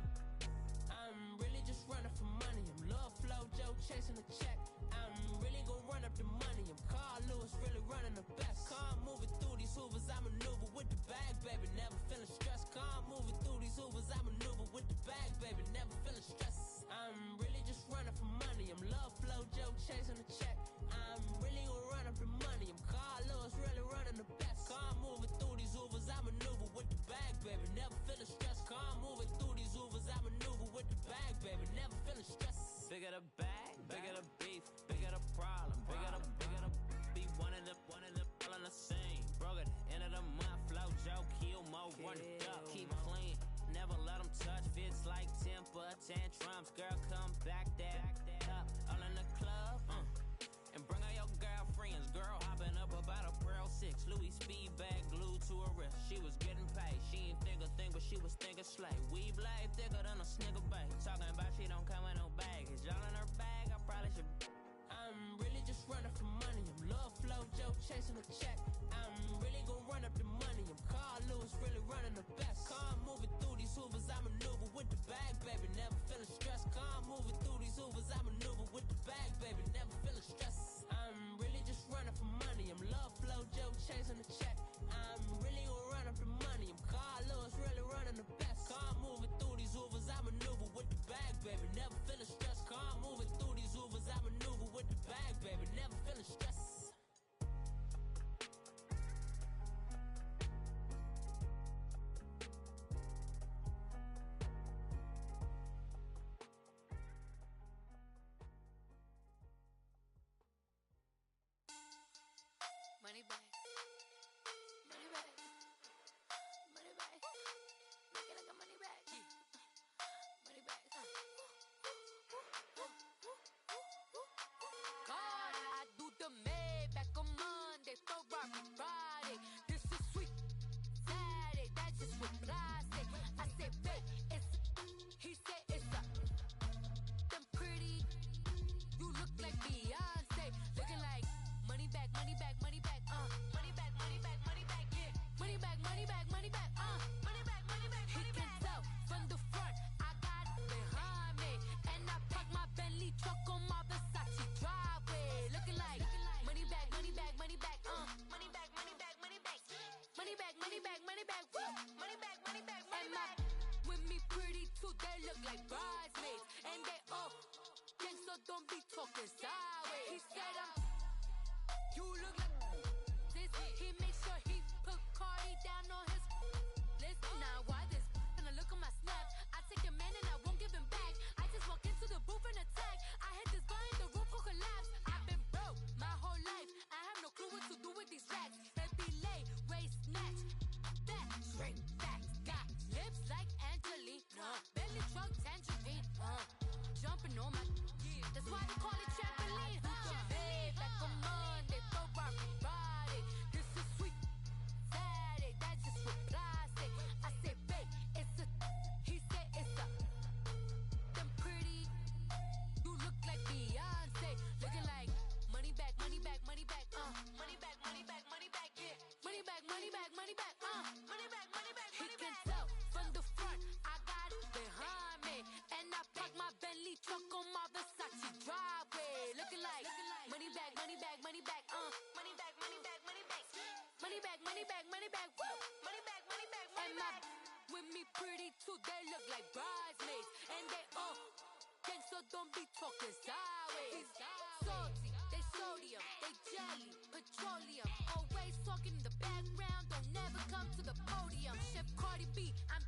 I'm really just running for money. I'm Love Flow Joe chasing the check. I'm really gon' run up the money. I'm Carl Lewis, really running the best. Car moving through these hoovers, I maneuver with the bag, baby. Never feeling stressed. Car moving through these hoovers, I maneuver with the bag, baby. Never feeling stressed. I'm really just running for money. I'm Love Flow Joe chasing the check. I'm really gon' run up the money. I'm Carl Lewis, really running the best. Car moving through these hoovers, I maneuver with the bag, baby. Never feeling stressed. Car moving through these hoovers, I maneuver with the bag, baby. Never feeling stressed. Bigger the bag, bigger the beef, bigger the problem, bigger the be one of the all on the same. Broke at the end of the month, flow Joe, kill more, run it up, keep clean. Never let them touch, fits like temper tantrums. Girl, come back that up, all in the club, and bring all your girlfriends. Girl, hopping up about a Pearl 6, Louis speed bag glued to her wrist. She was getting paid, she ain't think a thing, but she was thinking slay. We blade thicker than a snicker bag. Talking about she don't come with no baggage. Y'all in her bag, I probably should. I'm really just running for money. I'm Love Flow Joe chasing a check. I'm really gon' run up the money. I'm Carl Lewis, really running the best. Car moving through these hoovers, I maneuver with the bag, baby. Never feeling stressed. Car moving through these hoovers, I maneuver with the bag, baby. Never feeling stressed. I'm really just running for money. I'm Love Flow Joe chasing a check. I'm really gon' run up the money. I'm Carl Lewis, really running the best. Car moving through these hoovers, I maneuver with the bag, baby. Never feeling stressed. Car moving through these hoovers, I maneuver with the bag, baby. Never feeling stressed. talking sideways. He said you look like this. He makes sure he put Cardi down on his list. Now why this? Gonna look at my snap. I take your man and I won't give him back. I just walk into the booth and attack. I hit this guy and the roof will collapse. I've been broke my whole life. I have no clue what to do with these racks. They be late, waist snatch. That straight facts. Got lips like Angelina. Belly truck tangerine. Jumping on my. That's why they call it trampoline. Hey, back on Monday, throw rock Friday. This is sweet Saturday. That's just what plastic. I say, babe, it's a. He said it's a. Them pretty. You look like Beyonce. Looking like money back, money back, money back. Money back, money back, money back. Yeah. Money back, money back, money back. Money back, money back, money back. He can tell from the front. I got it behind me, and I park my Bentley truck on my Versace driveway. Looking like money back, money back, money back. Money back, money back, money back. Money back, money back, money back. Woo. Money back, money back, money back. With me pretty too, they look like bridesmaids, and they all gang, so don't be talking sideways. Salty, they sodium, they jelly, petroleum. Always talking in the background, don't never come to the podium. Chef Cardi B, I'm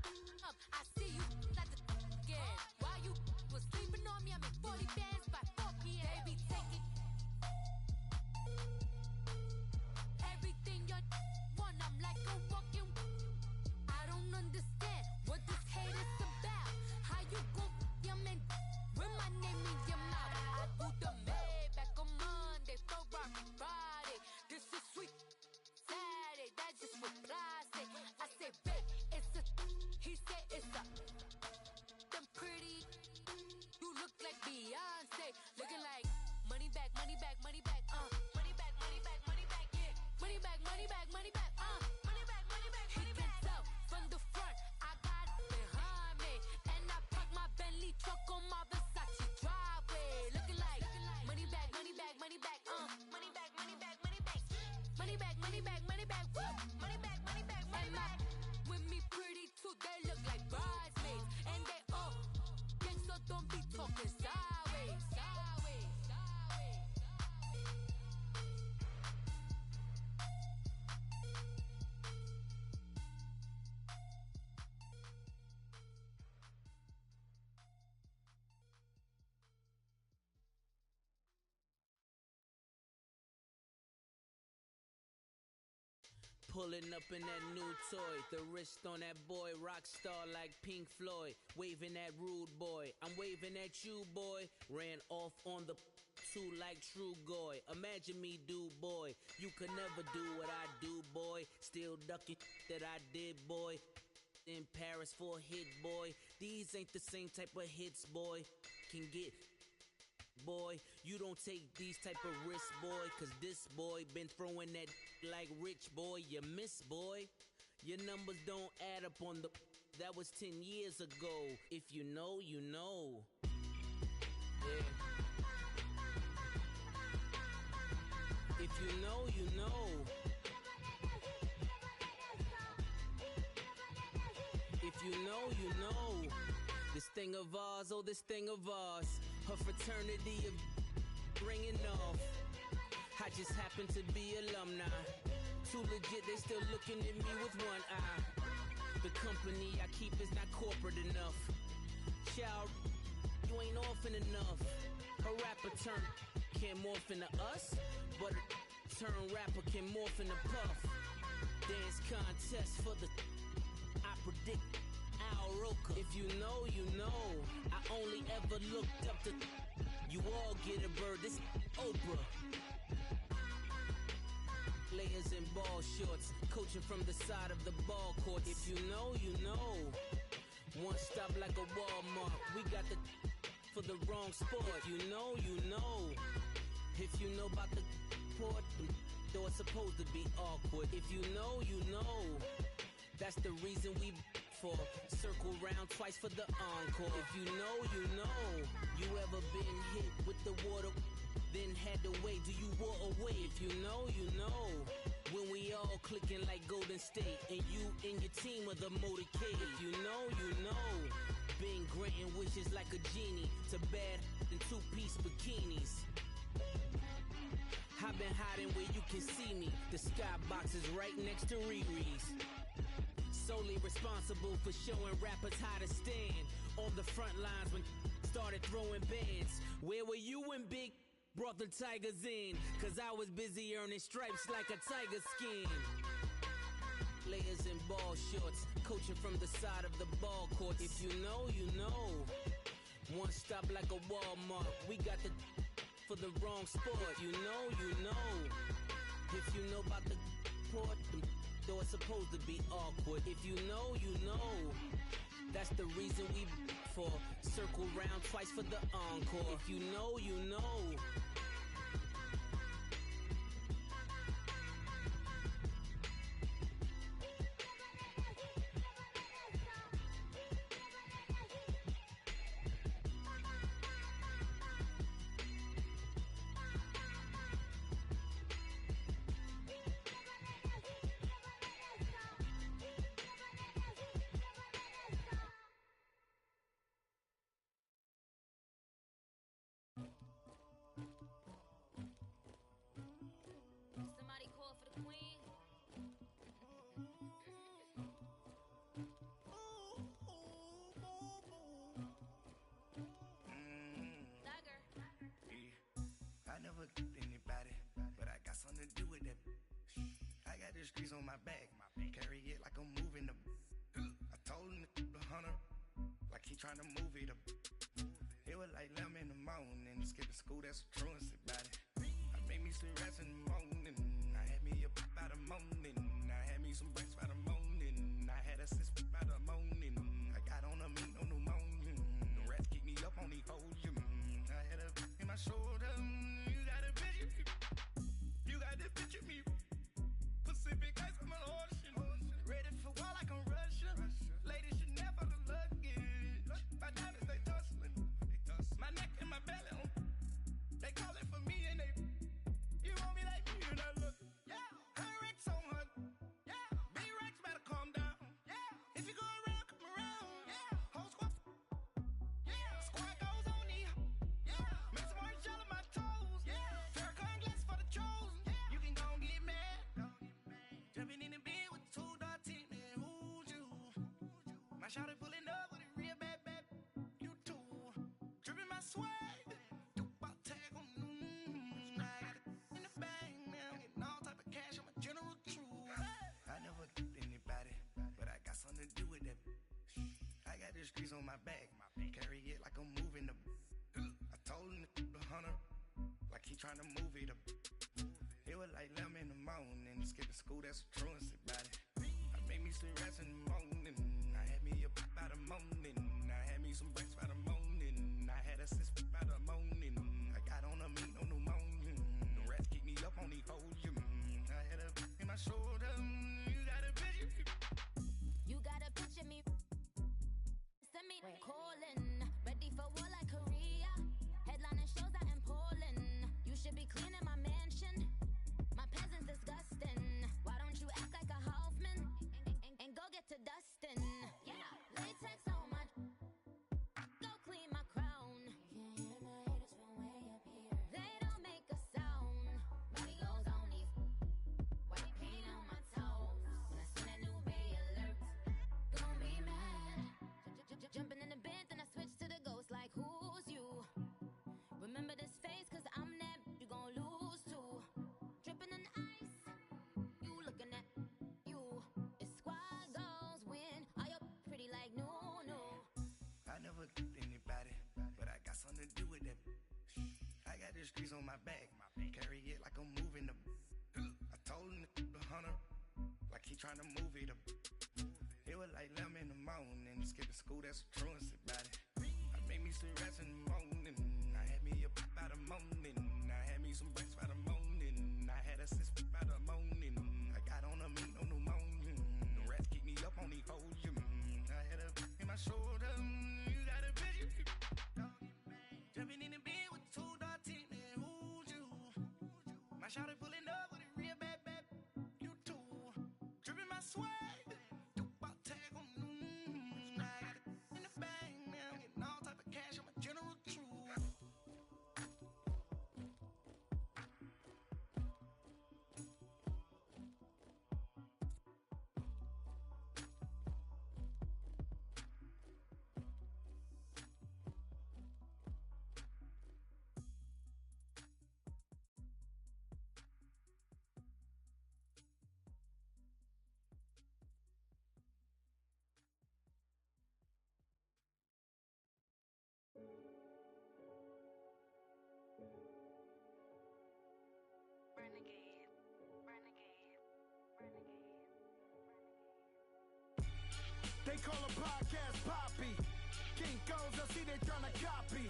up. I see you at the again. Why you was sleeping on me? I'm in 40 bands by 4 p.m. They be taking everything you want. I'm like a walking. I don't understand what this hate is about. How you gon' your man with my name in your mouth? I do the Maybach on Monday, throw rock Friday. This is sweet Saturday. That's just what plastic. I say, babe, it's a. He said it's a. Them pretty. You look like Beyonce. Looking like money back, money back, money back. Money back, money back, money back. Yeah. Money back, money back, money back. Money back, money back, money back. He can tell from the front. I got it behind me, and I park my Bentley truck on my Versace driveway. Looking like money back, money back, money back. Money back, money back, money back. Money back, money back, money back. Woo. Money back, money back, money back. With me pretty too, they look like bridesmaids, and they all gang, so don't be talking sideways. Sideways, sideways. Pulling up in that new toy, the wrist on that boy, rock star like Pink Floyd, waving at rude boy, I'm waving at you boy, ran off on the two like True Goy, imagine me do boy, you could never do what I do boy, still ducking that I did boy, in Paris for a hit boy, these ain't the same type of hits boy, can get boy, you don't take these type of risks, boy, cause this boy been throwing that like rich boy, you miss, boy. Your numbers don't add up on the, that was 10 years ago. If you know, you know. Yeah. If you know, you know. If you know, you know. This thing of ours, oh, this thing of ours. Her fraternity of ringing off. I just happen to be alumni. Too legit, they still looking at me with one eye. The company I keep is not corporate enough. Child, you ain't orphan enough. A rapper turn can't morph into us, but a turn rapper can morph into Puff. Dance contest for the, I predict Al Roker. If you know, you know. I only ever looked up to, you all get a bird, this Oprah. Layers in ball shorts, coaching from the side of the ball court. If you know, you know. One stop like a Walmart, we got the for the wrong sport. If you know, you know. If you know about the port, though it's supposed to be awkward. If you know, you know. That's the reason we for circle round twice for the encore. If you know, you know. You ever been hit with the water, then had to wait? Do you walk away? If you know, you know. When we all clicking like Golden State, and you and your team of the motorcade. If you know, you know. Been granting wishes wishes like a genie to bed in two-piece bikinis. I've been hiding where you can see me. The skybox is right next to Riri's. Solely responsible for showing rappers how to stand on the front lines when started throwing bands. Where were you when Big brought the Tigers in? Cause I was busy earning stripes like a tiger skin. Layers and ball shorts, coaching from the side of the ball court. If you know, you know. One stop like a Walmart. We got the for the wrong sport. You know, you know. If you know about the port, though it's supposed to be awkward. If you know, you know. That's the reason we for circle round twice for the encore. If you know, you know. Somebody call for the queen. Dagger. I never kicked anybody, but I got something to do with that. I got the streets on my back, carry it like I'm moving the. I told him to the hunter, like he trying to move it up. It was like 11 in the morning, skipping school, that's the truancy about it. I made me some rest in the morning, I had me up by the morning, I had me some breaks by the morning, I had a sis by the morning, I got on a meat, no pneumonia, the rats keep me up on the volume, I had a in my shoulder, you got a picture, you got the picture me, Pacific ice, I'm an ocean, ready for war like I'm Russian, ladies should never look luggage, my diamonds they tussling, my neck and my belly on, they calling for me and they, you want me like me and I look, yeah, her Rex on her, yeah, B-Rex better calm down, yeah, if you go around, come around, yeah, whole squad, yeah, squad goes on the, yeah, make some orange gel on my toes, yeah, Farrakhan glass for the chosen, yeah, you can go and get mad, jumping in the bed with two dark teeth, man, who's you, my shawty pulling up with a real bad, you too, dripping my swag, tag on, I got it in the bag now, getting all type of cash, I'm a general true. I never kicked anybody, but I got something to do with that. I got the streets on my back, carry it like I'm moving the. I told him to the hunter, like he trying to move it up. It was like 11 in the morning, skipping school, that's the truancy about it. I made me some rest in the morning, I had me up by the morning, I had me some breaks by the morning, I had a sis by the morning, I got on a meat, no pneumonia, the rats keep me up on the volume, I had a in my shoulder, you got a picture, You got a picture me. Send me calling. Ready for war like Korea. Headlining shows out in Poland. You should be cleaning my mansion. My peasants disgusting. Why don't you act like a Hoffman and go get to dustin'? Yeah, latex on my. Go clean my crown. Can't hear my haters from way up here. They don't make a sound. Radios on these. White paint on my toes. When I see that new Bay alert, gon' be mad. Jumping in the bed, then I switch to the ghost like who's you? Remember this face, cause I'm that you gon' lose too. Dripping in ice, you looking at you. It's squad goals win. Are you pretty like no? I never kicked anybody, but I got something to do with that. I got the streets on my back, carry it like I'm moving the. I told him to the hunter, like he trying to move it up. It was like 11 in the morning, skipping school, that's the truancy about it. I made me some rest in the morning, I had me up by the morning, I had me some breaks by the morning, I had a sis by the morning, I got on a meat, no pneumonia, the rats keep me up on the volume, I had a in my shoulder, you got a picture, jumping in the bed with two dark teeth, man, who's you? My shawty pulling up with a real bad, you too, dripping my swag. Tag on, I got it in the bag now, getting all type of They call a podcast Poppy. Kinkos, I see they tryna copy.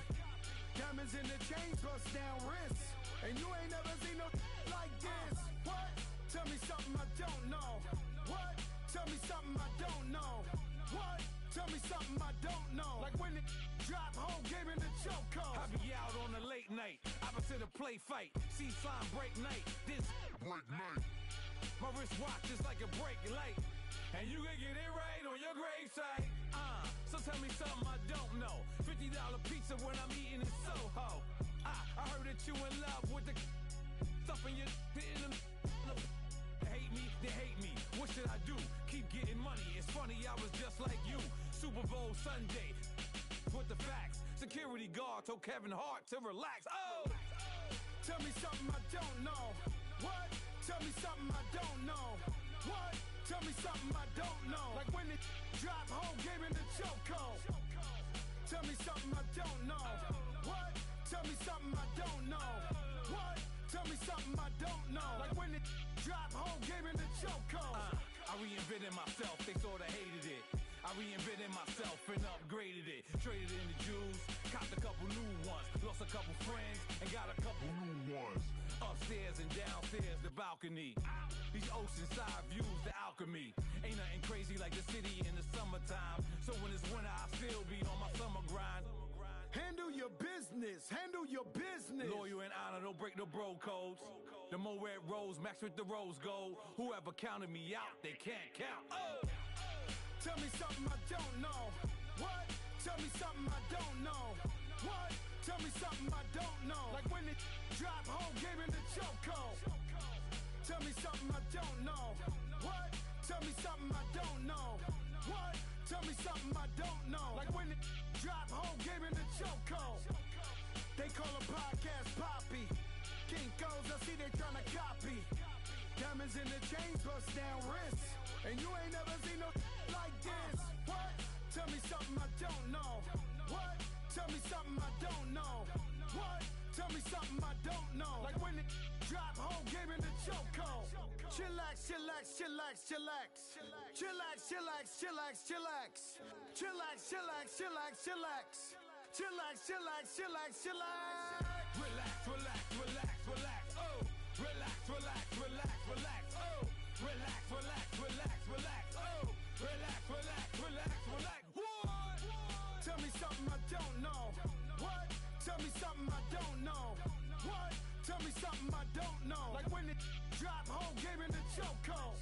Diamonds in the chains, bust down wrists. And you ain't never seen no like this. What? Tell me something I don't know. What? Tell me something I don't know. What? Tell me something I don't know. Like when it drop whole game in the chokehold. I be out on a late night, opposite a play fight. See slime break night, this break night. My wristwatch is like a break light. And you can get it right on your gravesite. So tell me something I don't know. $50 pizza when I'm eating in Soho. I heard that you in love with the stuff in your hitting them. Hate me, they hate me. What should I do? Keep getting money. It's funny, I was just like you. Super Bowl Sunday. With the facts. Security guard told Kevin Hart to relax. Oh! Tell me something I don't know. What? Tell me something I don't know. What? Tell me something I don't know. Like when it drop whole game in the chokehold. Tell me something I don't know. What? Tell me something I don't know. What? Tell me something I don't know. Like when it drop whole game in the chokehold. I reinvented myself, they sorta hated it. I reinvented myself and upgraded it. Traded in the Jews, copped a couple new ones. Lost a couple friends and got a couple new ones. Upstairs and downstairs, the balcony. These oceanside views, the alchemy. Ain't nothing crazy like the city in the summertime. So when it's winter, I still be on my summer grind. Handle your business, handle your business. Loyal and honor, don't break the bro codes. The Moet Rose, max with the rose gold. Whoever counted me out, they can't count. Oh! Tell me something I don't know. What? Tell me something I don't know. What? Tell me something I don't know. Like when it drop whole game in the chokehold. Tell me something I don't know. What? Tell me something I don't know. What? Tell me something I don't know. Like when it drop whole game in the chokehold. They call a podcast Poppy. Kinkos, I see they tryna copy. Diamonds in the chains, bust down wrists. And you ain't never seen no like this. What? Tell me something I don't know. What? Tell me something I don't know. What? Tell me something I don't know. Like when it drop whole game in the chokehold. Chillax, chillax, chillax, chillax. Chillax, chillax, chillax, chillax. Chillax, chillax, chillax, chillax. Chillax, chillax, chillax, chillax. Relax, relax, relax, relax. Oh, relax, relax, relax, relax. Oh, relax, relax, relax, relax. Oh, relax, relax, relax, relax. What? Tell me something I don't know. What? Tell me something I don't know. What? Tell me something I don't know. Like when it drop whole game in the chokehold.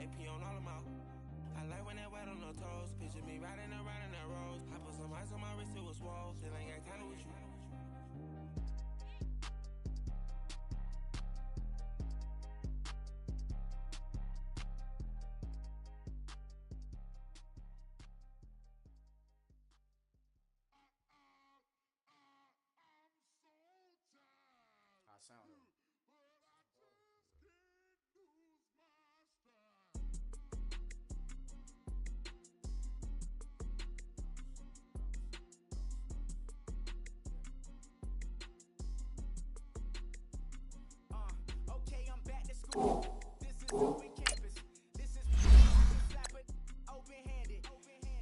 AP on all them out. I like when that wet on the toes. Picture me riding around in that rose. I put some ice on my wrist, it was swole. Still ain't got time with you. I sound it. Okay, I'm back to school. This is open campus. This is slap it open-handed.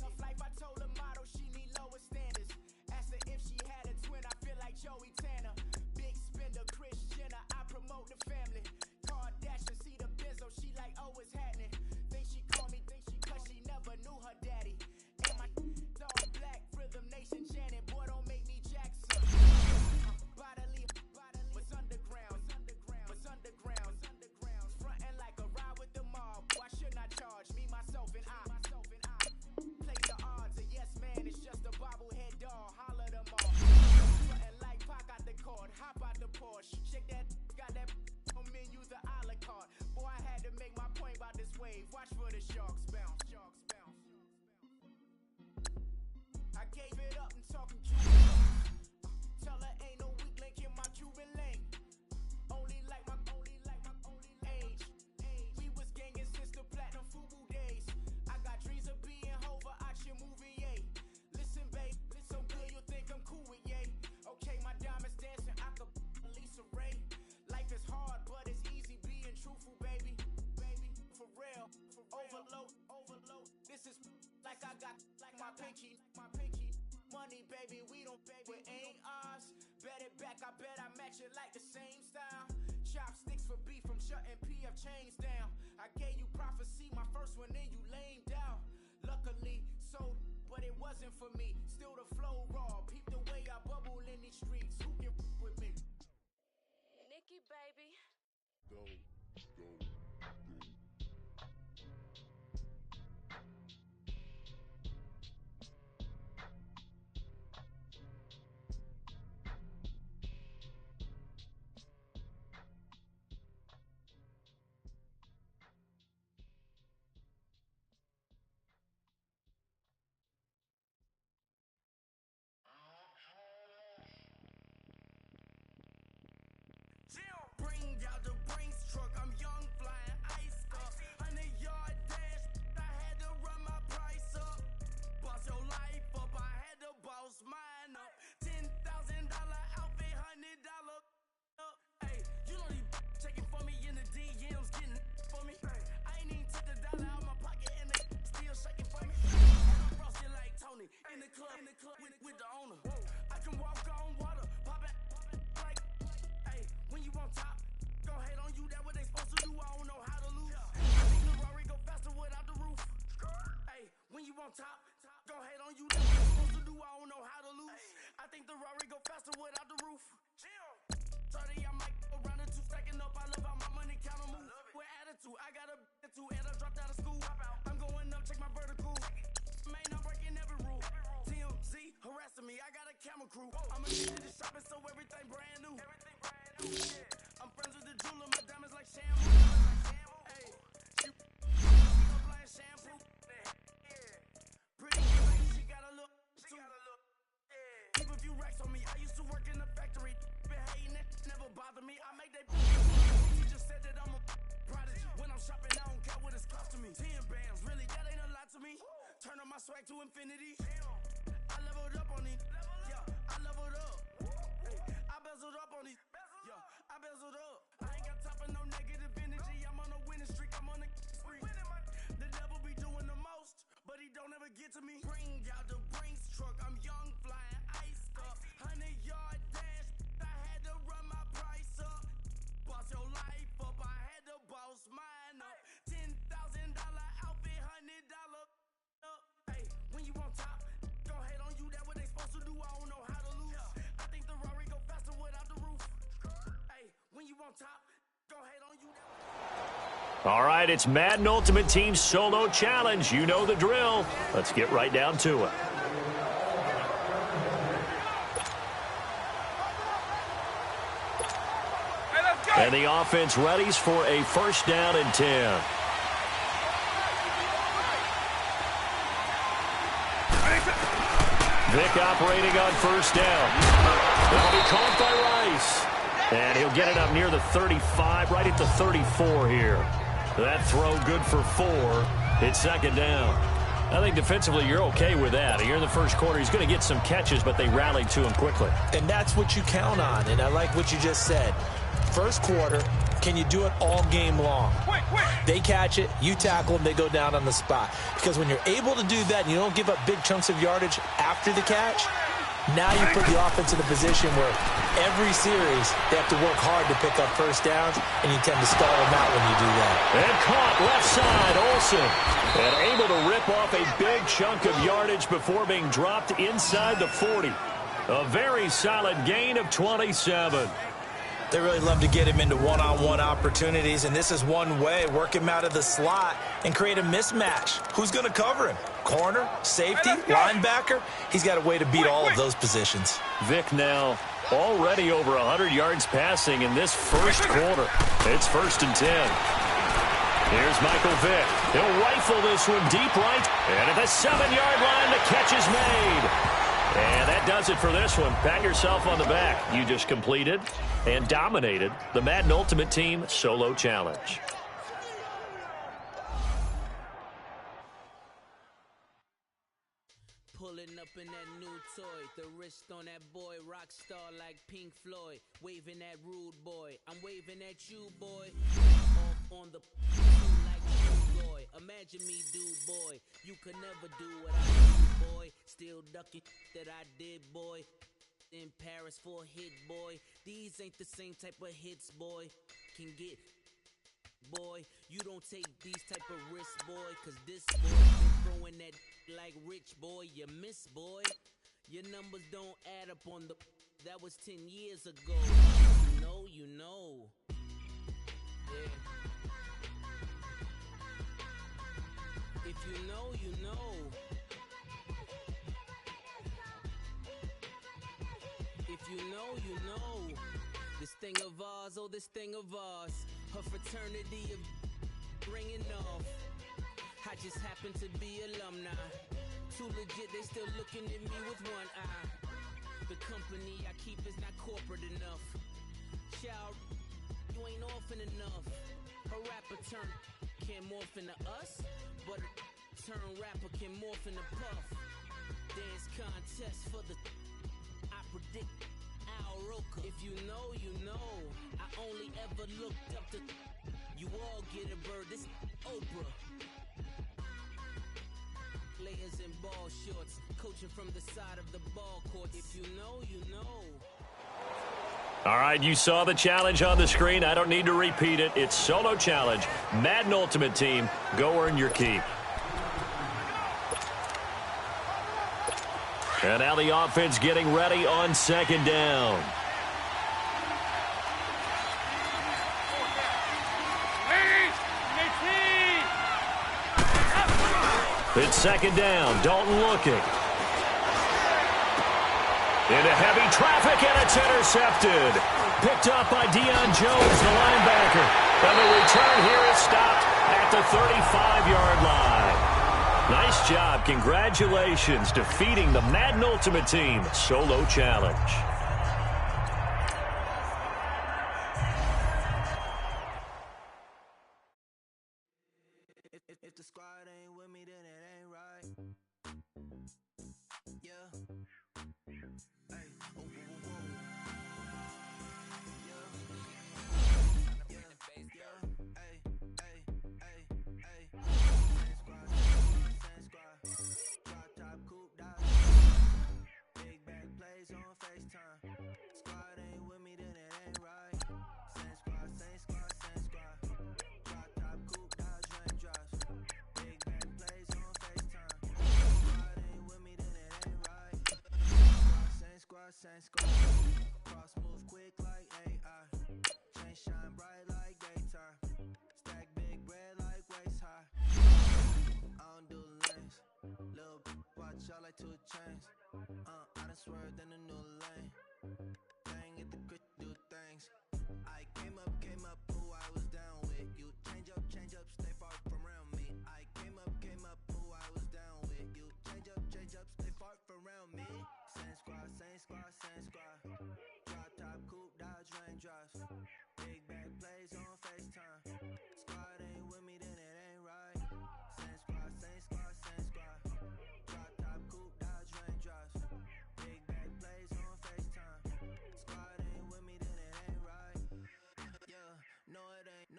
Tough life, I told her model she need lower standards. Asked her if she had a twin, I feel like Joey Tanner. Big spender, Kris Jenner, I promote the family. Kardashian, see the Benzo, she like, oh, it's happening. Think she call me, cause she never knew her daddy. And my dog black, Rhythm Nation Janet, boy, don't make me Jackson. Bodily, what's underground? What's underground? Frontin' like a ride with the mob. Why shouldn't I charge me, myself, and I? Play the odds, a yes man, it's just a bobblehead doll. Holler them all. Frontin' like Pac out the court, hop out the Porsche. Shake that, got that on menus, the a la carte. Boy, I had to make my point about this wave. Watch for the sharks bounce. I gave it up and talking Cuban. Tell her ain't no weak link in my Cuban lane. Only like my age. We was gangin' since the platinum FUBU days. I got dreams of being Hova out your movie, yay. Listen, babe, so good you'll think I'm cool with yay. Okay, my diamonds dancing, I could Lisa Ray. Life is hard, but it's easy being truthful, baby. For real, overload. This is like I got like my pinky. Money, baby, we don't pay, but ain't ours. Bet it back, I bet I match it like the same style. Chopsticks for beef from shutting PF chains down. I gave you prophecy, my first one, then you lamed out. Luckily, sold, but it wasn't for me. Still the flow raw, peep the way I bubble in these streets. Who can with me? Nikki, baby. Go. Bring out the Brinks truck, I'm young, flying ice up. 100-yard dash, I had to run my price up. Boss your life up, I had to boss mine up. $10,000 outfit, $100 up. Hey, you know these checking for me in the DMs, getting for me. I ain't even took the dollar out my pocket and they still shaking for me. I'm frosty like Tony, in the club with the owner. I can walk on water, pop it like, hey, when you on top, gon' hate on you, that what they supposed to do, I don't know how to lose. I think the Rari go faster without the roof. Hey, when you on top, gon' hate on you, that what they supposed to do, I don't know how to lose. I think the Rari go faster without the roof. 30, I might go round the two, stacking up, I love how my money count on move. With attitude, I got a attitude, and I dropped out of school. I'm going up, check my vertical. Man, I'm breaking every rule. TMZ harassing me, I got a camera crew. I'm addicted to shopping, so everything brand new. I'm friends with the jeweler, my diamonds like shampoo. Hey, she applying shampoo. Pretty lady, she got a look. Keep a few racks on me. I used to work in the factory. Been hating it, never bother me. I make they teacher said that I'm a prodigy. When I'm shopping, I don't care what it's costing me. 10 bands, really, that ain't a lot to me. Turn on my swag to infinity. I leveled up on these. Yeah, I leveled up. Hey, I bezeled up on these. Yeah, I bezeled up. I ain't got time for no negative energy. I'm on a winning streak. I'm on a spree. The devil be doing the most, but he don't ever get to me. Bring out the Brinks truck. I'm young, flying iced up. 100-yard dash. I had to run my price up. Boss your life up. I had to boss mine up. $10,000 outfit, $100 up. Hey, when you on top, gon' hate on you. That what they supposed to do. I don't know how to lose. I think the Rari go faster without the roof. Hey, when you on top, gon' hate on you. All right, it's Madden Ultimate Team Solo Challenge. You know the drill. Let's get right down to it. And the offense readies for a first down and 10. Vic operating on first down. That'll be caught by Rice. And he'll get it up near the 35, right at the 34 here. That throw good for 4. It's second down. I think defensively you're okay with that. Here in the first quarter, he's going to get some catches, but they rallied to him quickly. And that's what you count on, and I like what you just said. First quarter, can you do it all game long? They catch it, you tackle them, they go down on the spot. Because when you're able to do that and you don't give up big chunks of yardage after the catch, now you put the offense in a position where every series they have to work hard to pick up first downs, and you tend to stall them out when you do that. And caught left side, Olsen. And able to rip off a big chunk of yardage before being dropped inside the 40. A very solid gain of 27. They really love to get him into one-on-one opportunities, and this is one way. Work him out of the slot and create a mismatch. Who's going to cover him? Corner, safety, linebacker? He's got a way to beat all of those positions. Vic now already over 100 yards passing in this first quarter. It's first and 10. Here's Michael Vick. He'll rifle this one deep right. And at the 7-yard line, the catch is made. And that does it for this one. Pat yourself on the back. You just completed and dominated the Madden Ultimate Team Solo Challenge. Pulling up in that new toy, the wrist on that boy, rock star like Pink Floyd, waving at rude boy, I'm waving at you boy, off on the like you boy, imagine me do boy, you could never do what I do boy, still ducking that I did boy, in Paris for a hit boy, these ain't the same type of hits boy, can get boy, you don't take these type of risks boy, cause this boy been throwing that like rich boy, you miss boy, your numbers don't add up on the, that was 10 years ago, you know, yeah. If you know, you know. If you know, you know. This thing of ours, oh this thing of ours, her fraternity of ringing off. I just happen to be alumni. Too legit, they still looking at me with one eye. The company I keep is not corporate enough. Child, you ain't orphan enough. Her rapper turn can't morph into us, but a turn rapper can morph into Puff. Dance contest for the I predict Al Roker. If you know, you know. I only ever looked up to you all get a bird. This Oprah. Players in ball shorts, coaching from the side of the ball court. If you know, you know. All right, you saw the challenge on the screen. I don't need to repeat it. It's Solo Challenge. Madden Ultimate Team. Go earn your keep. And now the offense getting ready on second down. It's second down. Dalton looking. Into heavy traffic, and it's intercepted. Picked up by Deion Jones, the linebacker. And the return here is stopped at the 35-yard line. Nice job. Congratulations defeating the Madden Ultimate Team Solo Challenge. If the squad ain't with me, then it ain't right. Yeah. Hey. Oh, whoa, whoa, whoa. Yeah. Yeah. Yeah. Hey. Hey. Hey. Hey. Same squad. Drop top coupe die. Big back plays on FaceTime. Squad ain't with me, then it ain't right. Same squad. Same squad. Same squad. Drop top coupe Dodge Ram drives. Big back plays on FaceTime. Squad ain't with me, shot like 2 chains. I done swerved in a new lane. Bang at the grit, do things. I came up, who I was down with. You change up, stay far from around me. I came up, who I was down with. You change up, stay far from around me. Same squad. Drop top, coupe, Dodge raindrops. Big back plays on FaceTime. Squad ain't with me, then it ain't right. Same squad. Drop top, coupe, Dodge raindrops. Big back plays on FaceTime. Squad ain't with me, then it ain't right. Yeah, no it ain't.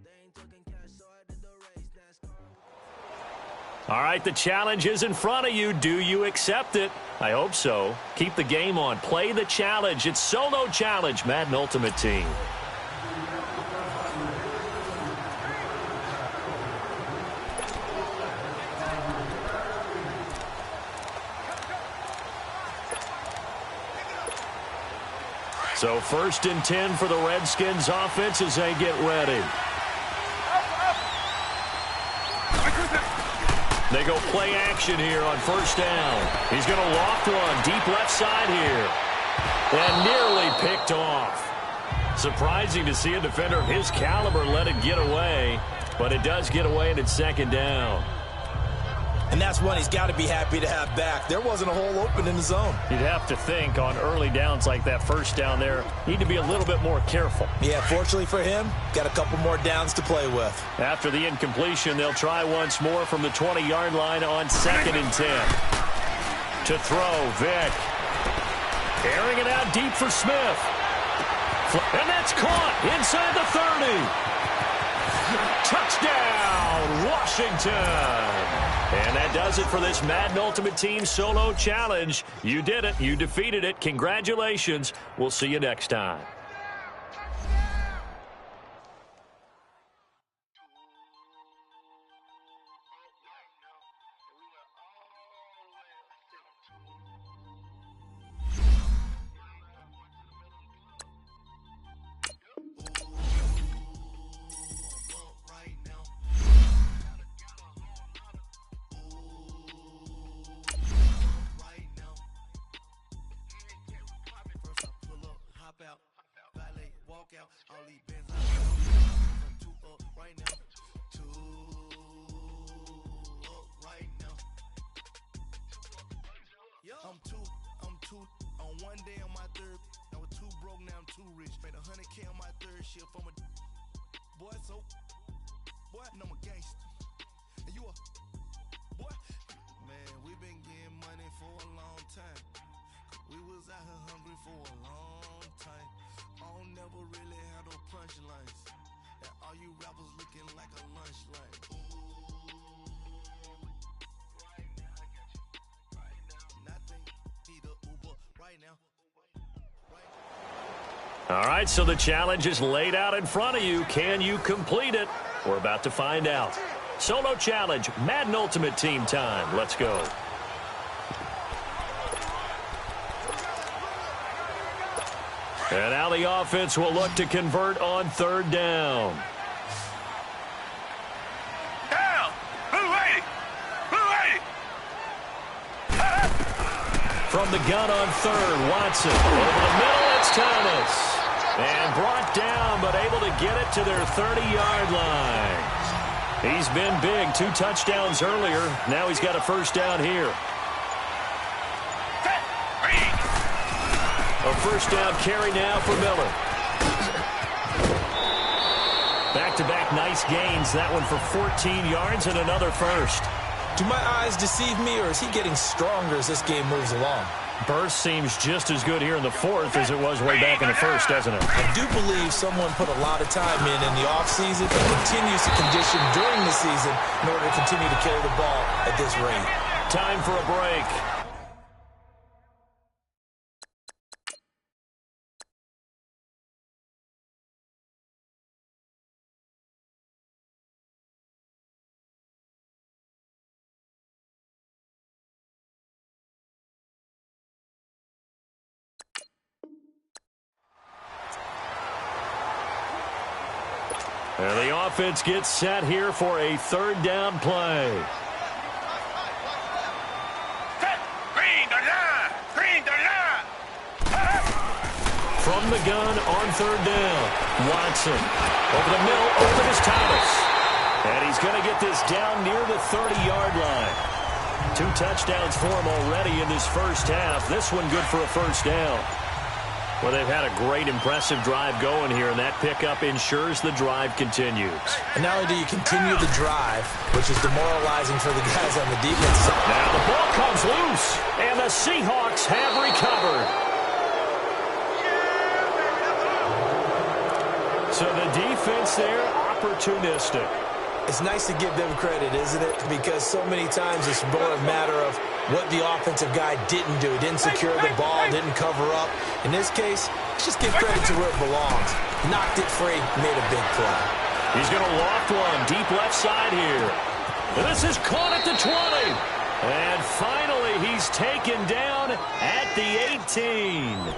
They ain't talking cash, so I did the race. All right, the challenge is in front of you. Do you accept it? I hope so. Keep the game on. Play the challenge. It's Solo Challenge, Madden Ultimate Team. So 1st and 10 for the Redskins offense as they get ready. They go play action here on 1st down. He's going to loft one deep left side here. And nearly picked off. Surprising to see a defender of his caliber let it get away. But it does get away and it's 2nd down. And that's one he's got to be happy to have back. There wasn't a hole open in the zone. You'd have to think on early downs like that 1st down there, need to be a little bit more careful. Yeah, fortunately for him, got a couple more downs to play with. After the incompletion, they'll try once more from the 20-yard line on 2nd and 10. To throw, Vick. Airing it out deep for Smith. And that's caught inside the 30. Touchdown, Washington. And that does it for this Madden Ultimate Team Solo Challenge. You did it. You defeated it. Congratulations. We'll see you next time. I'm two on one day on my third. I was too broke, now I'm too rich. Made 100K on my third shift from a boy, so boy, and I'm a gangster. And you a boy, man, we been getting money for a long time. We was out here hungry for a long time. I don't never really have no punchlines. And all you rappers looking like a lunch line. All right, so the challenge is laid out in front of you. Can you complete it? We're about to find out. Solo Challenge, Madden Ultimate Team time. Let's go. And now the offense will look to convert on 3rd down. From the gun on 3rd, Watson. Over the middle, it's Thomas. And brought down, but able to get it to their 30-yard line. He's been big. 2 touchdowns earlier. Now he's got a 1st down here. A 1st down carry now for Miller. Back-to-back nice gains. That one for 14 yards and another 1st. Do my eyes deceive me, or is he getting stronger as this game moves along? Burst seems just as good here in the 4th as it was way back in the 1st, doesn't it? I do believe someone put a lot of time in the offseason and continues to condition during the season in order to continue to carry the ball at this rate. Time for a break. And the offense gets set here for a 3rd down play. from the gun on third down. Watson over the middle, open is Thomas. And he's going to get this down near the 30-yard line. 2 touchdowns for him already in this first half. This one good for a first down. Well, they've had a great, impressive drive going here, and that pickup ensures the drive continues. And not only do you continue the drive, which is demoralizing for the guys on the defense side. Now the ball comes loose, and the Seahawks have recovered. So the defense there, opportunistic. It's nice to give them credit, isn't it? Because so many times it's more a matter of what the offensive guy didn't do. Didn't secure the ball, didn't cover up. In this case, let's just give credit to where it belongs. Knocked it free, made a big play. He's going to loft one deep left side here. And this is caught at the 20. And finally, he's taken down at the 18.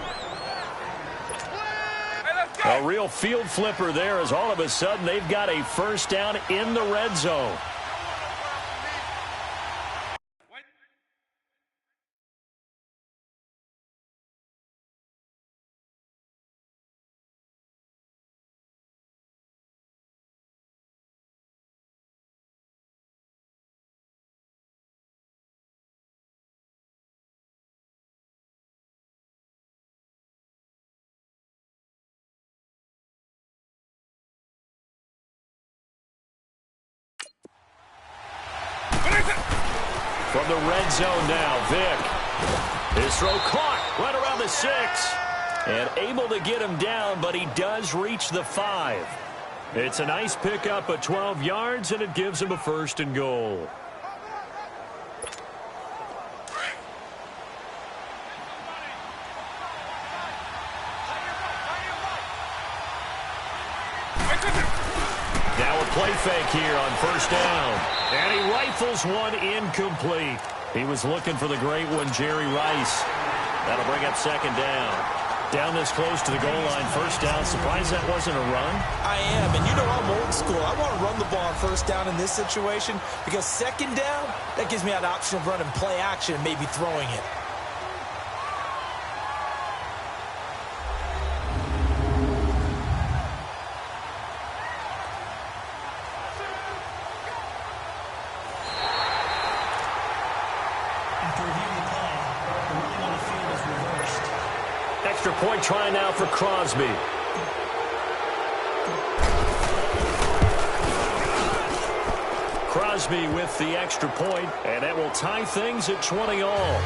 A real field flipper there as all of a sudden they've got a first down in the red zone. From the red zone now, Vick. His throw caught right around the 6. And able to get him down, but he does reach the 5. It's a nice pickup of 12 yards, and it gives him a first and goal. Now a play fake here on first down. And he rifles one incomplete. He was looking for the great one, Jerry Rice. That'll bring up second down. Down this close to the goal line, first down. Surprised that wasn't a run? I am, and you know I'm old school. I want to run the ball on first down in this situation because second down, that gives me an option of running play action and maybe throwing it. Extra point try now for Crosby. Crosby with the extra point, and that will tie things at 20 all.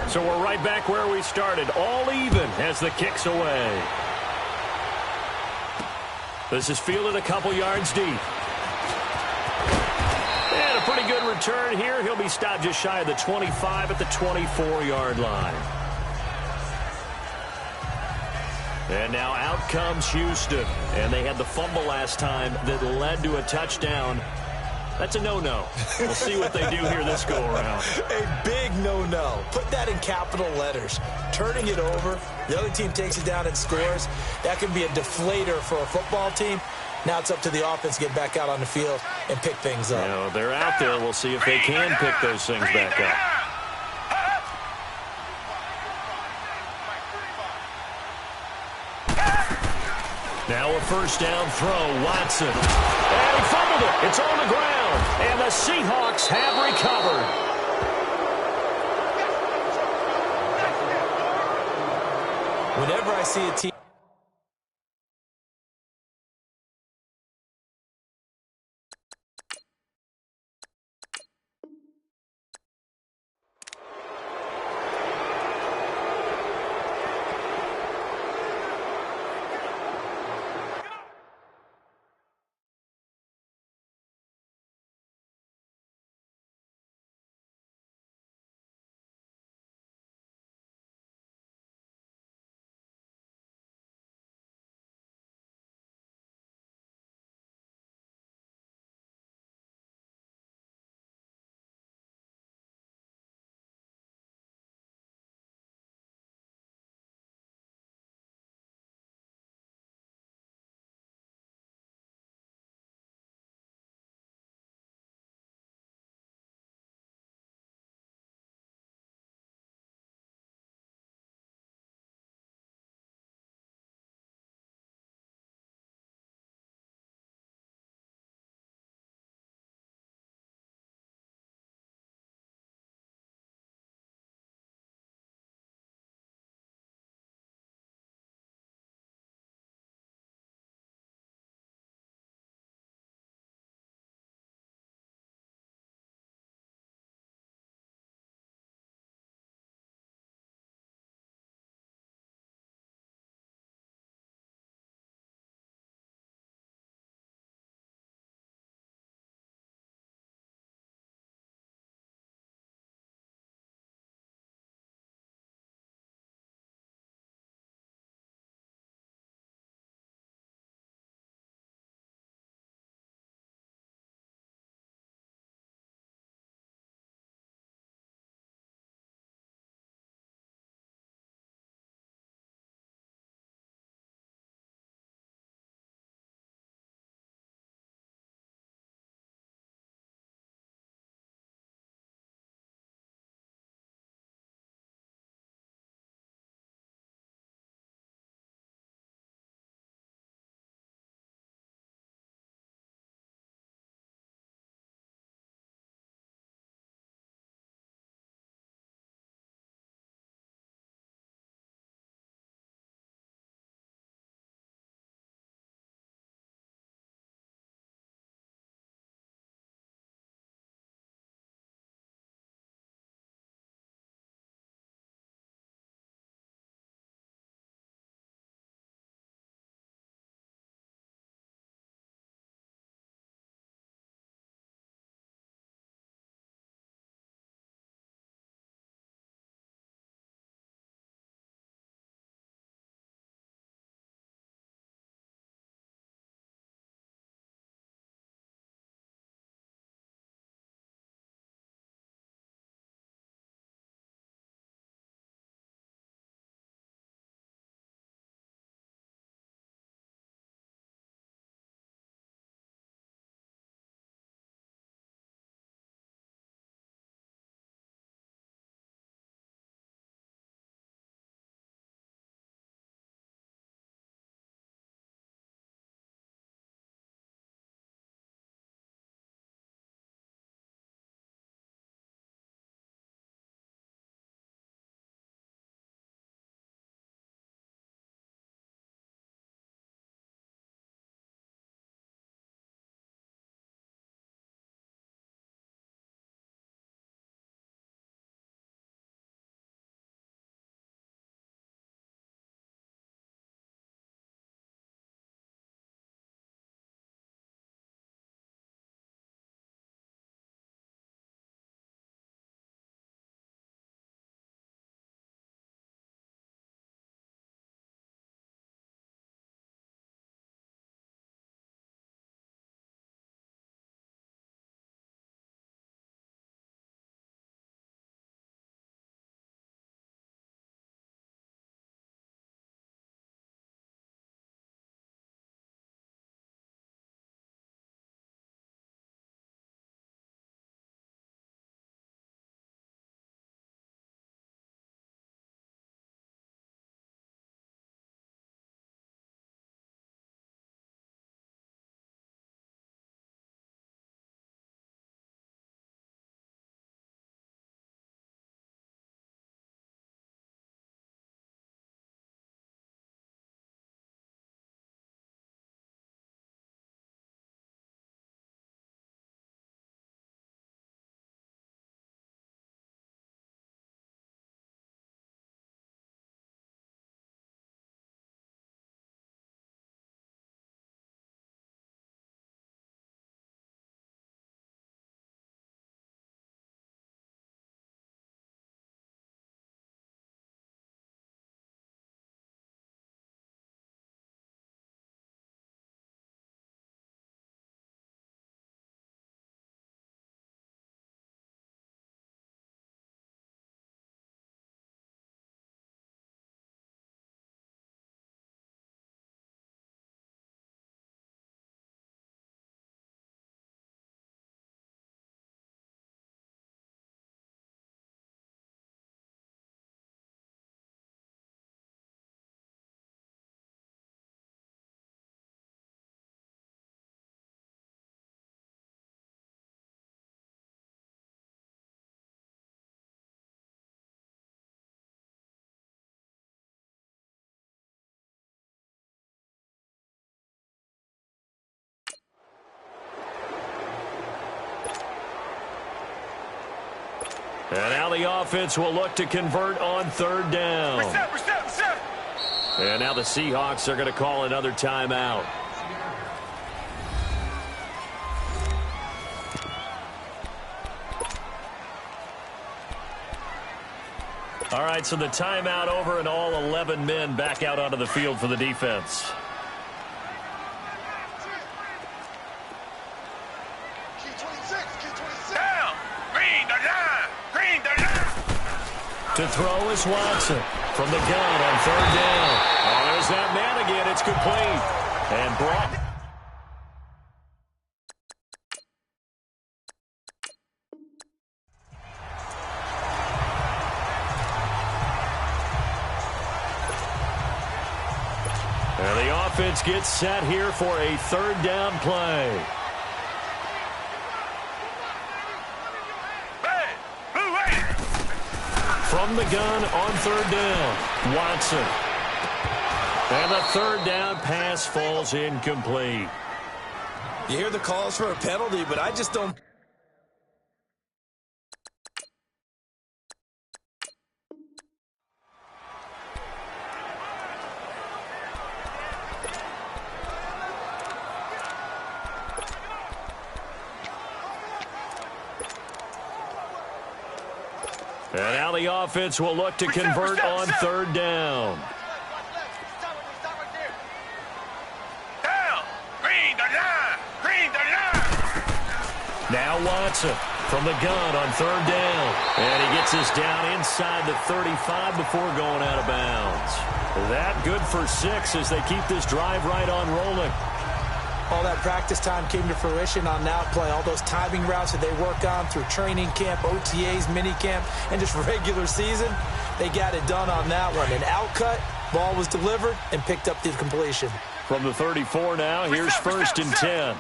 So we're right back where we started, all even as the kick's away. This is fielded a couple yards deep. And a pretty good return here. He'll be stopped just shy of the 25 at the 24-yard line. And now out comes Houston. And they had the fumble last time that led to a touchdown. That's a no-no. We'll see what they do here this go-around. A big no-no. Put that in capital letters. Turning it over, the other team takes it down and scores. That can be a deflator for a football team. Now it's up to the offense to get back out on the field and pick things up. You know, they're out there. We'll see if they can pick those things back up. Now a first down throw, Watson. And he fumbled it. It's on the ground. And the Seahawks have recovered. Whenever I see a team And now the offense will look to convert on third down. Reset. And now the Seahawks are going to call another timeout. All right, so the timeout over and all 11 men back out onto the field for the defense. Down. Green the line. To throw is Watson from the gun on third down. Oh, there's that man again. It's complete. And brought. And the offense gets set here for a third down play. From the gun on third down, Watson. And the third down pass falls incomplete. You hear the calls for a penalty, but I just don't. And now the offense will look to convert on third down. Down. Green the line. Now Watson from the gun on third down. And he gets this down inside the 35 before going out of bounds. That good for 6 as they keep this drive right on rolling. All that practice time came to fruition on that play. All those timing routes that they work on through training camp, OTAs, minicamp, and just regular season, they got it done on that one. An outcut, ball was delivered, and picked up the completion. From the 34 now, here's first and 10.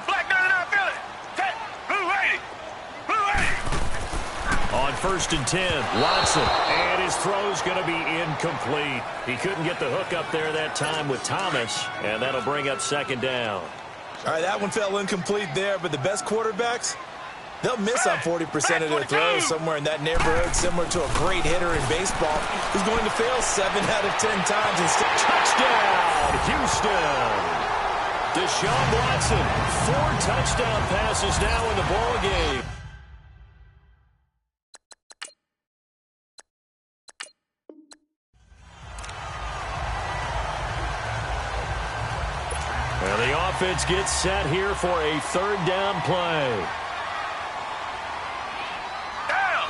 On first and 10, Watson, and his throw's going to be incomplete. He couldn't get the hook up there that time with Thomas, and that'll bring up second down. All right, that one fell incomplete there, but the best quarterbacks, they'll miss on 40% of their throws somewhere in that neighborhood, similar to a great hitter in baseball who's going to fail 7 out of 10 times and still. Touchdown, Houston! Deshaun Watson, 4 touchdown passes now in the ball game. And the offense gets set here for a third down play. Down.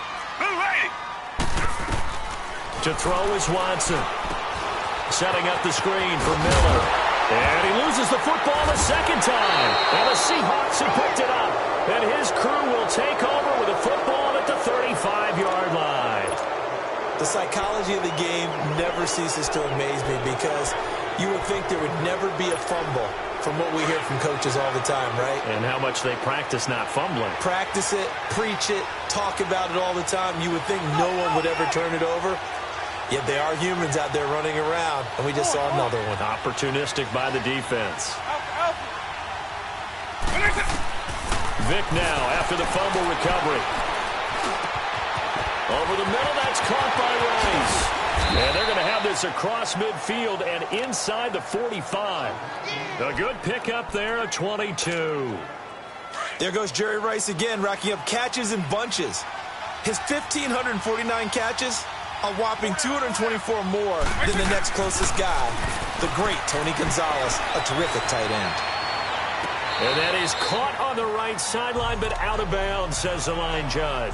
To throw is Watson. Setting up the screen for Miller. And he loses the football a second time. And the Seahawks have picked it up. And his crew will take over with a football at the 35-yard line. The psychology of the game never ceases to amaze me because you would think there would never be a fumble from what we hear from coaches all the time, right? And how much they practice not fumbling. Practice it, preach it, talk about it all the time. You would think no one would ever turn it over. Yet they are humans out there running around, and we just saw another one. Opportunistic by the defense. Vick now after the fumble recovery. Over the middle, that's caught by Rice. And they're going to have this across midfield and inside the 45. A good pickup there at 22. There goes Jerry Rice again, racking up catches in bunches. His 1,549 catches, a whopping 224 more than the next closest guy, the great Tony Gonzalez, a terrific tight end. And that is caught on the right sideline, but out of bounds, says the line judge.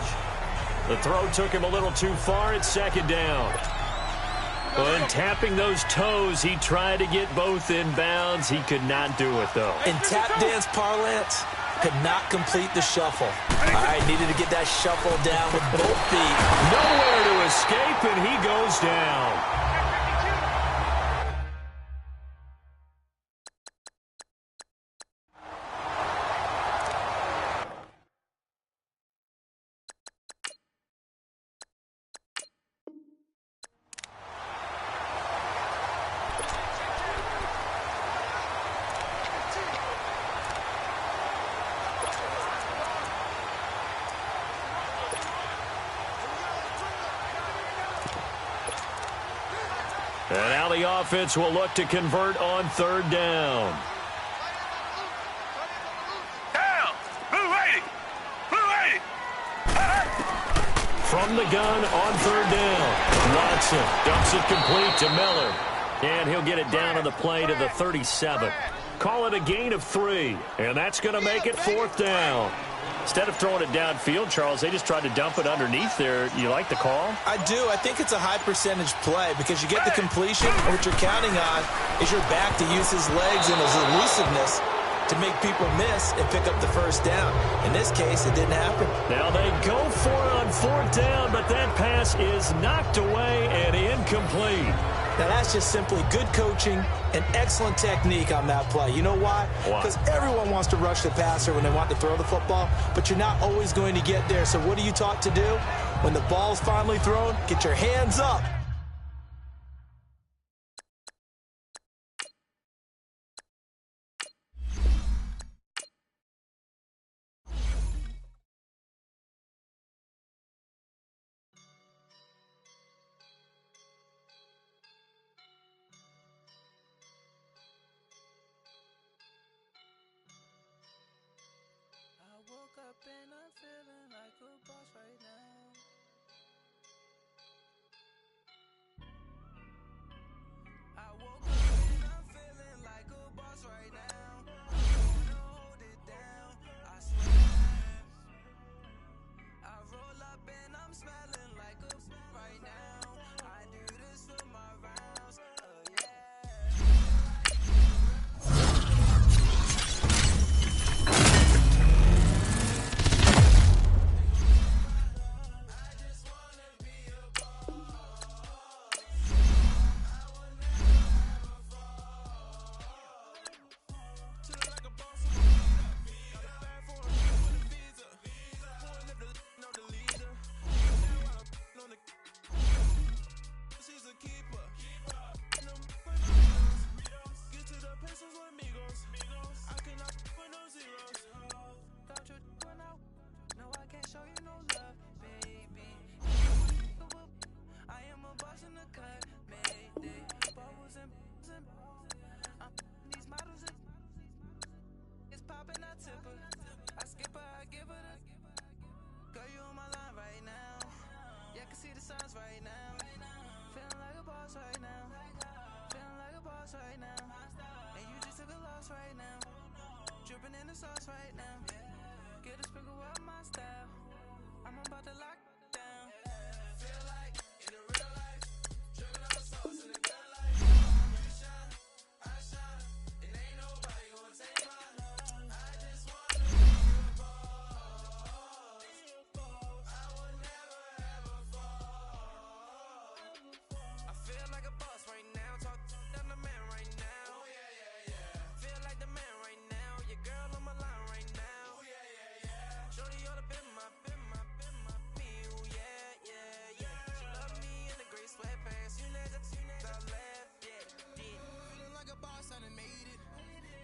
The throw took him a little too far at second down. When tapping those toes, he tried to get both in bounds. He could not do it, though. In tap dance parlance, could not complete the shuffle. All right, needed to get that shuffle down with both feet. Nowhere to escape, and he goes down. And now the offense will look to convert on 3rd down. Down! Blue 80! Blue 80! From the gun on 3rd down. Watson dumps it complete to Miller. And he'll get it down on the play to the 37. Call it a gain of 3. And that's going to make it 4th down. Instead of throwing it downfield, Charles, they just tried to dump it underneath there. You like the call? I do. I think it's a high-percentage play because you get the completion. And what you're counting on is your back to use his legs and his elusiveness to make people miss and pick up the 1st down. In this case, it didn't happen. Now they go for it on 4th down, but that pass is knocked away and incomplete. Now, that's just simply good coaching and excellent technique on that play. You know why? Because everyone wants to rush the passer when they want to throw the football, but you're not always going to get there. So what are you taught to do? When the ball's finally thrown, get your hands up. And I'm feeling like a boss right now. I woke up and I'm feeling like a boss right now. I'm gonna hold it down, I swear. I roll up and I'm smelling like a right now. I do this for my rounds, yeah. I skip her, I give her the girl, you on my line right now. Yeah, I can see the signs right now. Feeling like a boss right now. Feeling like a boss right now. And you just took a loss right now. Dripping in the sauce right now. Get a sprinkle of my style. I'm about to lock down. Feel like in the real life, dripping on the sauce in the good life. You shine, I shine, and ain't nobody gonna take my love. I just wanna be a boss. I will never ever fall. I feel like a boss right now. Talk to the man right now. Oh yeah, yeah, yeah. Feel like the man right now. Your girl on my line right now. Oh yeah, yeah, yeah. Shorty all up in my me. Oh yeah, yeah, yeah. She love me in the gray sweatpants. You never left, yeah. Feeling like a boss, I done made it.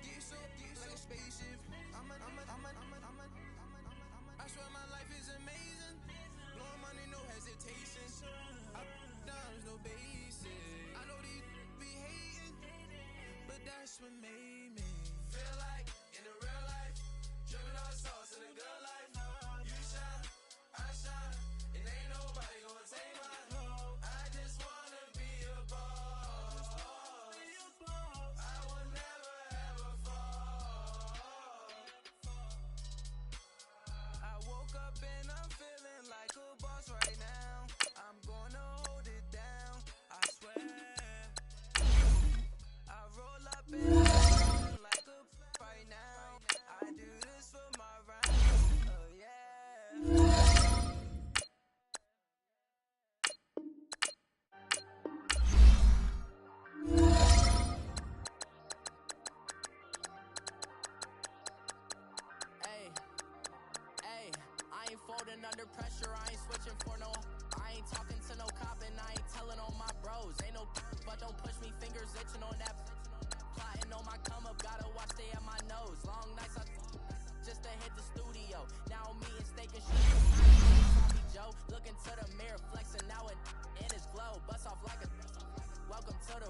Get so like a spaceship. I swear my life is amazing. Blowing money, no hesitation. Up, down, no basic. I know these be hating, but that's what made me feel like in the real life, dripping all the sauce in the good life. You shine, I shine, and ain't nobody gonna take my love. I just wanna be a boss. I will never ever fall. I woke up and I'm feeling like a boss right now. I'm gonna hold it down, I swear. I roll up and I'm feeling like a right now. I do this for my rounds, oh yeah. Hey, I ain't folding under pressure, I ain't switching for no. I ain't talking to no cop and I ain't telling on my bros. Ain't no but don't push me, fingers itching on that. Plotting on my come up, gotta watch they at my nose. Long nights I just to hit the studio. Now me and steak and shit. Joe, looking to the mirror, flexing now it in his glow. Bust off like a welcome to the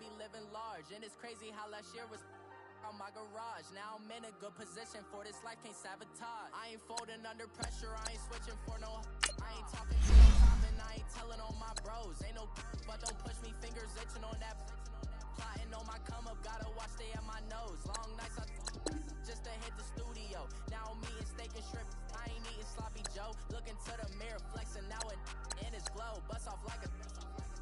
be living large. And it's crazy how last year was on my garage. Now I'm in a good position for this life, can't sabotage. I ain't folding under pressure, I ain't switching for no. I ain't talking to no cop and I ain't telling on my bros. Ain't no but don't push me, fingers itching on that. Plotting on my come up, gotta watch stay at my nose. Long nights I just to hit the studio. Now I'm eating steak and shrimp, I ain't eating sloppy Joe. Looking to the mirror, flexing now and in his glow. Bust off like a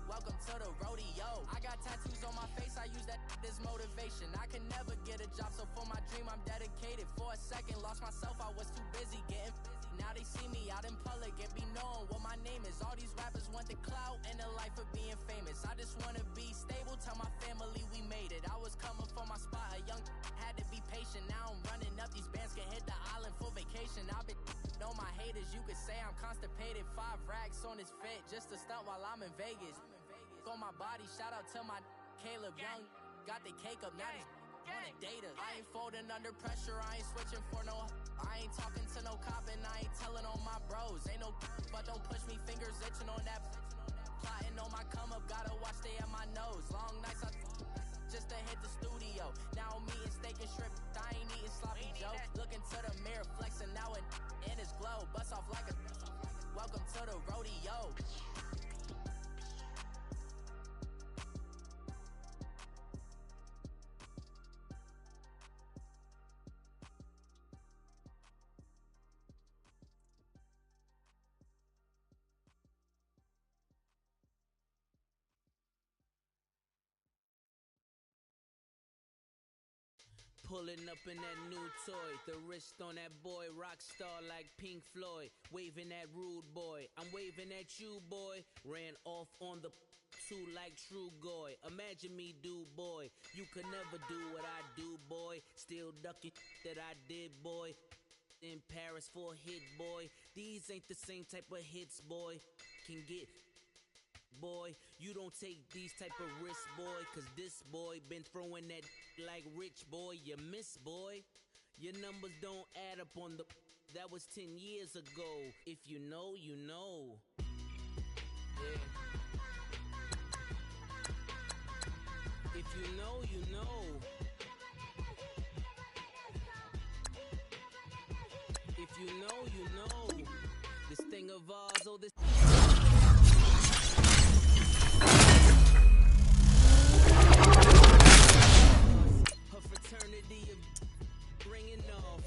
welcome to the rodeo. I got tattoos on my face, I use that as motivation. I can never get a job, so for my dream I'm dedicated. For a second, lost myself, I was too busy getting now they see me out in public and be known what my name is. All these rappers want the clout and the life of being famous. I just wanna be stable, tell my family we made it. I was coming for my spot, a young had to be patient. Now I'm running up, these bands can hit the island for vacation. I've been on my haters, you could say I'm constipated. 5 racks on his fit, just to stunt while I'm in Vegas. On my body, shout out to my Caleb Young. Got the cake up, now these wanna data. I ain't folding under pressure, I ain't switching for no. I ain't talking to no cop and I ain't telling on my bros. Ain't no but don't push me, fingers itching on that. Plotting on my come up, gotta watch stay at my nose. Long nights I just to hit the studio. Now I'm eating steak and shrimp, I ain't eating sloppy Joe. Looking to the mirror, flexing now and in his glow. Bust off like a welcome to the rodeo. Pulling up in that new toy, the wrist on that boy, rock star like Pink Floyd, waving at rude boy, I'm waving at you boy, ran off on the two like True Goy, imagine me do boy, you could never do what I do boy, still ducking that I did boy, in Paris for a hit boy, these ain't the same type of hits boy, can get boy, you don't take these type of risks boy, cause this boy been throwing that like rich boy, you miss boy, your numbers don't add up on the, that was 10 years ago, if you know, you know, yeah, if you know, you know, if you know, you know, this thing of ours, oh this fraternity of ringing off.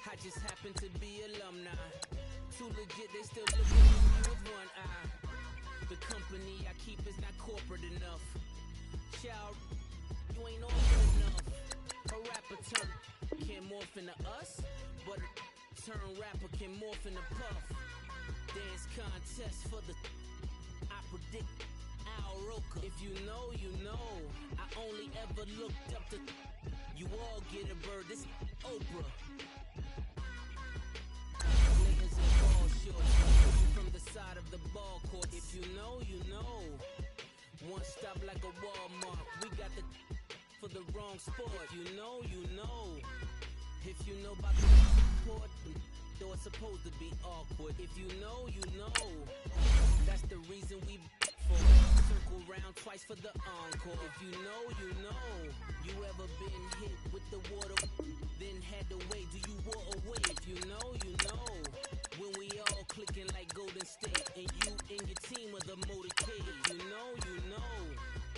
I just happen to be alumni. Too legit, they still looking at me with one eye. The company I keep is not corporate enough. Child, you ain't awesome enough. A rapper turn can't morph into us, but a turn rapper can morph into Puff. Dance contest for the I predict Roker. If you know, you know. I only ever looked up to you all get a bird. This Oprah. Niggas in ball shorts from the side of the ball court. If you know, you know. One stop like a Walmart. We got the for the wrong sport. You know, you know. If you know about the sport, though it's supposed to be awkward. If you know, you know. That's the reason we circle round twice for the encore. If you know, you know. You ever been hit with the water, then had to wait? Do you walk away? If you know, you know. When we all clicking like Golden State, and you and your team are the motorcade. If you know, you know.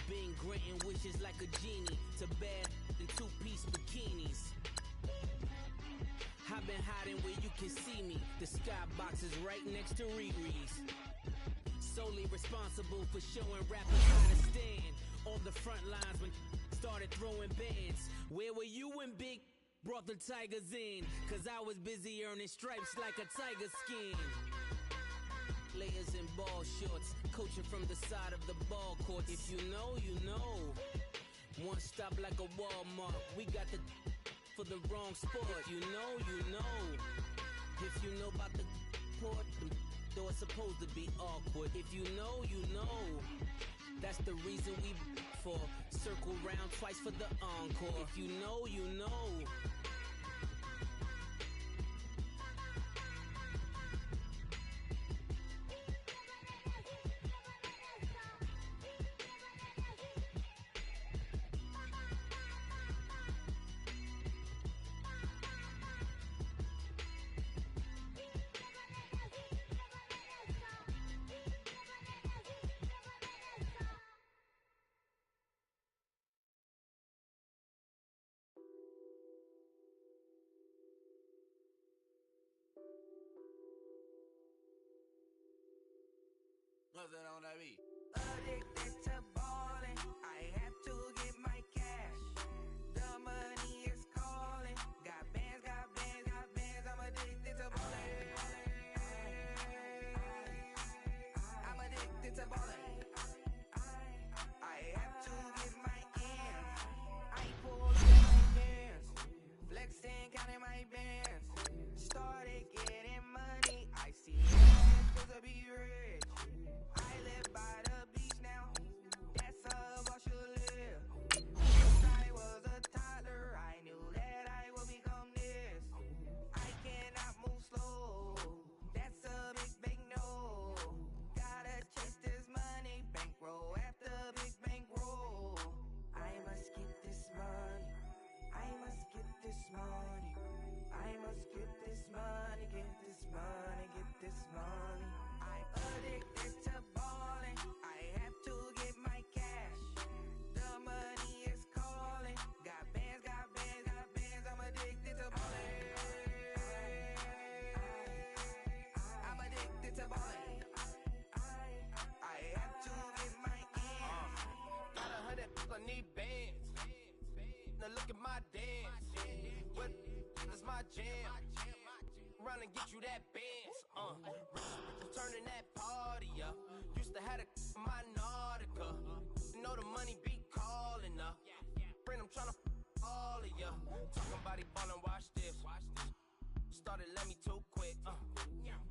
Been granting wishes like a genie to bad in 2-piece bikinis. I've been hiding where you can see me. The skybox is right next to Riri's. Solely responsible for showing rappers how to stand on the front lines when started throwing bands. Where were you when Big brought the Tigers in? Cause I was busy earning stripes like a tiger skin. Layers in ball shorts, coaching from the side of the ball court. If you know, you know. One stop like a Walmart. We got the for the wrong sport. If you know, you know. If you know about the port, though it's supposed to be awkward. If you know, you know. That's the reason we for circle round twice for the encore. If you know, you know. What's that on that beat? Addicted to ballin', I have to get my cash. The money is calling. Got bands, got bands, got bands. I'm addicted to ballin'. I'm addicted to ballin'. I have to get my ends. I pull up in my hands, flexing, counting my bands. Started getting money. I see it supposed to be rich. I live by the beach now. That's how I should live. Since I was a toddler, I knew that I would become this. I cannot move slow. That's a big no. Gotta chase this money, bankroll after big bankroll. I must get this money. I must get this money. I must get this money. Get this money. Get this money. I'm addicted to ballin'. I have to get my cash. The money is calling. Got bands, got bands, got bands. I'm addicted to ballin'. I'm addicted to ballin'. I have to get my ends. Got 100, I need bands. Now look at my dance. What is my jam? Run and get you that bands. Turning that party up. Used to have a my Nautica. Know the money be calling up. Friend, I'm tryna all of ya. Talking about he ballin', watch this. Started let me too quick.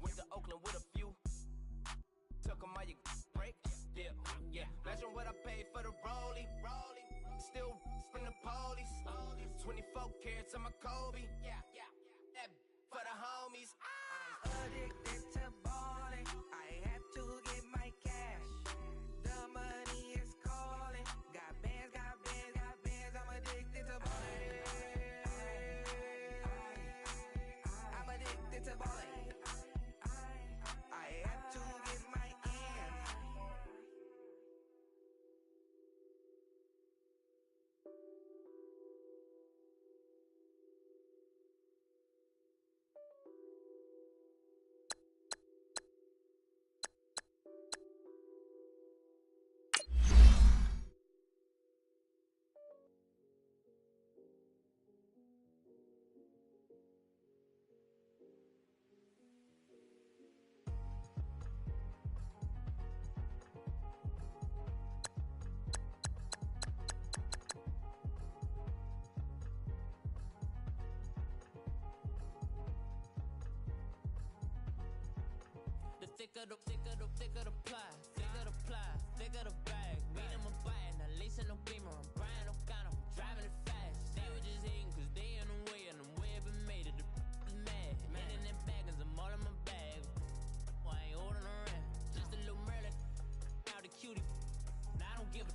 Went to Oakland with a few. Took 'em all you break. Dip. Yeah. Imagine what I paid for the rollie. Still from the police. 24 carats on my Kobe. Yeah. That for the homies. Addicted to ballin', I have to get my cash. The money is calling. Got bands, got bands, got bands. I'm addicted to ballin'. I'm addicted to ballin'. I have to get my ends. Thicker the pie, thicker the ply, thicker the bag. Beat them a bite, now lacing no beamer. I'm Brian O'Connor, driving it fast. They were just hating cause they in the way, and I'm way up and made it. The is mad. Man in that bag, cause I'm all in my bag. I ain't holding around. Just a little Merlin, out the cutie. Now I don't give a.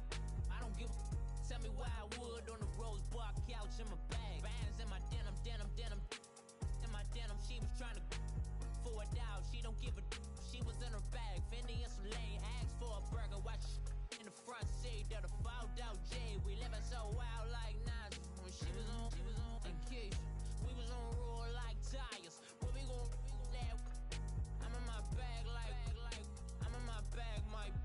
Tell me why I would on the rose bar couch in my bag. Bands in my denim. In my denim, she was trying to for a doubt. She don't give a. She was in her bag, Fendi and some lane. Asked for a burger, watch in the front seat of the fouled out J. We living so wild like Nas. When she was on vacation, we was on roll like tires. What we gon' that? I'm in my bag like I'm in my bag, Mike.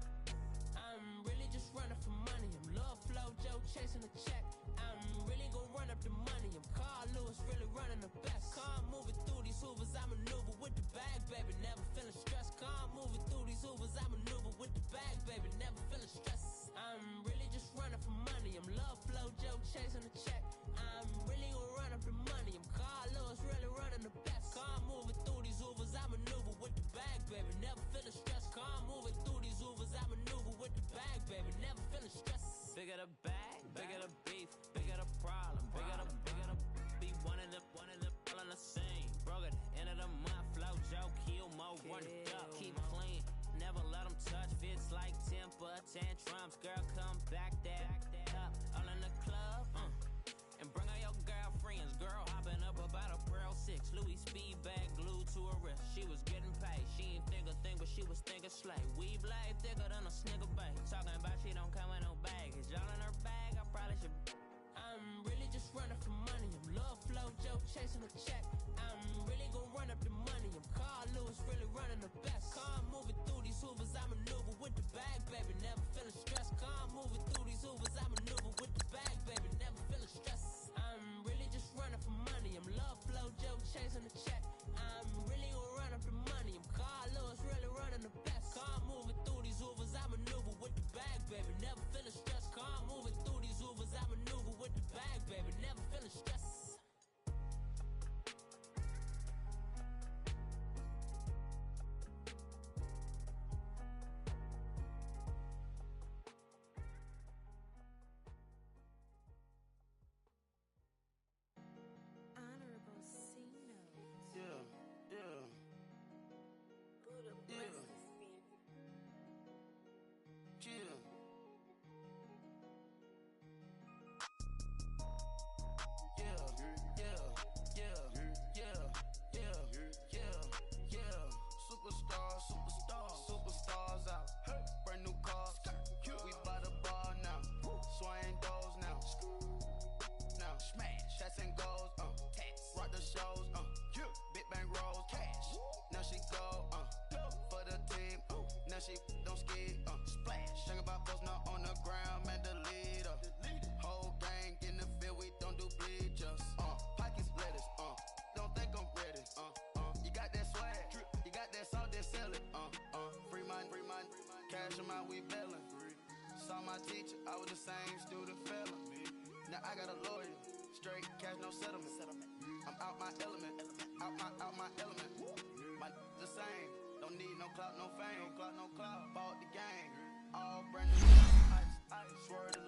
I'm really just running for money. I'm Love Flow Joe chasing the check. I'm really gon' run up the money. I'm Carl Lewis, really running the best. Car moving through these hoovers, I maneuver with the bag, baby. Never feeling stressed. Car moving through these hoovers, I maneuver with the bag, baby. Never feeling stressed. I'm really just running for money. I'm Love Flow Joe chasing the check. I'm really gon' run up the money. I'm Carl Lewis, really running the best. Car moving through these hoovers, I maneuver with the bag, baby. Never feeling stressed. Car moving through these hoovers, I maneuver with the bag, baby. Never feeling stressed. Bigger the bag, bigger the beef, bigger the problem, bigger the be one of the all in the same. Broke at the end of the month, Flow Joe, kill mo, run it up, keep clean, never let them touch. Fits like temper tantrums, girl, come back that up, all in the club, and bring all your girlfriends. Girl hopping up about a Pearl 6, Louis speed bag glued to her wrist. She was getting paid, she ain't think a thing, but she was thinking slay. We blade thicker than a snigger bag. Talking about she don't come with no baggage. All in her bag, I probably should. I'm really just running for money. I'm Love Flow Joe chasing the check. I'm really gon' run up the money. I'm Carl Lewis, really running the best. Car moving through these hoovers, I maneuver with don't skid, splash. Think about posting up on the ground, man, the leader. Whole gang in the field, we don't do bleachers. Pockets lettuce, don't think I'm ready. You got that swag, you got that salt, then sell it. Free mind, cash them out, we bellin'. Saw my teacher, I was the same student fella. Now I got a lawyer, straight cash, no settlement. I'm out my element, out my element. My the same, don't need no clout, no fame. Bought the game, all brand new ice, swear to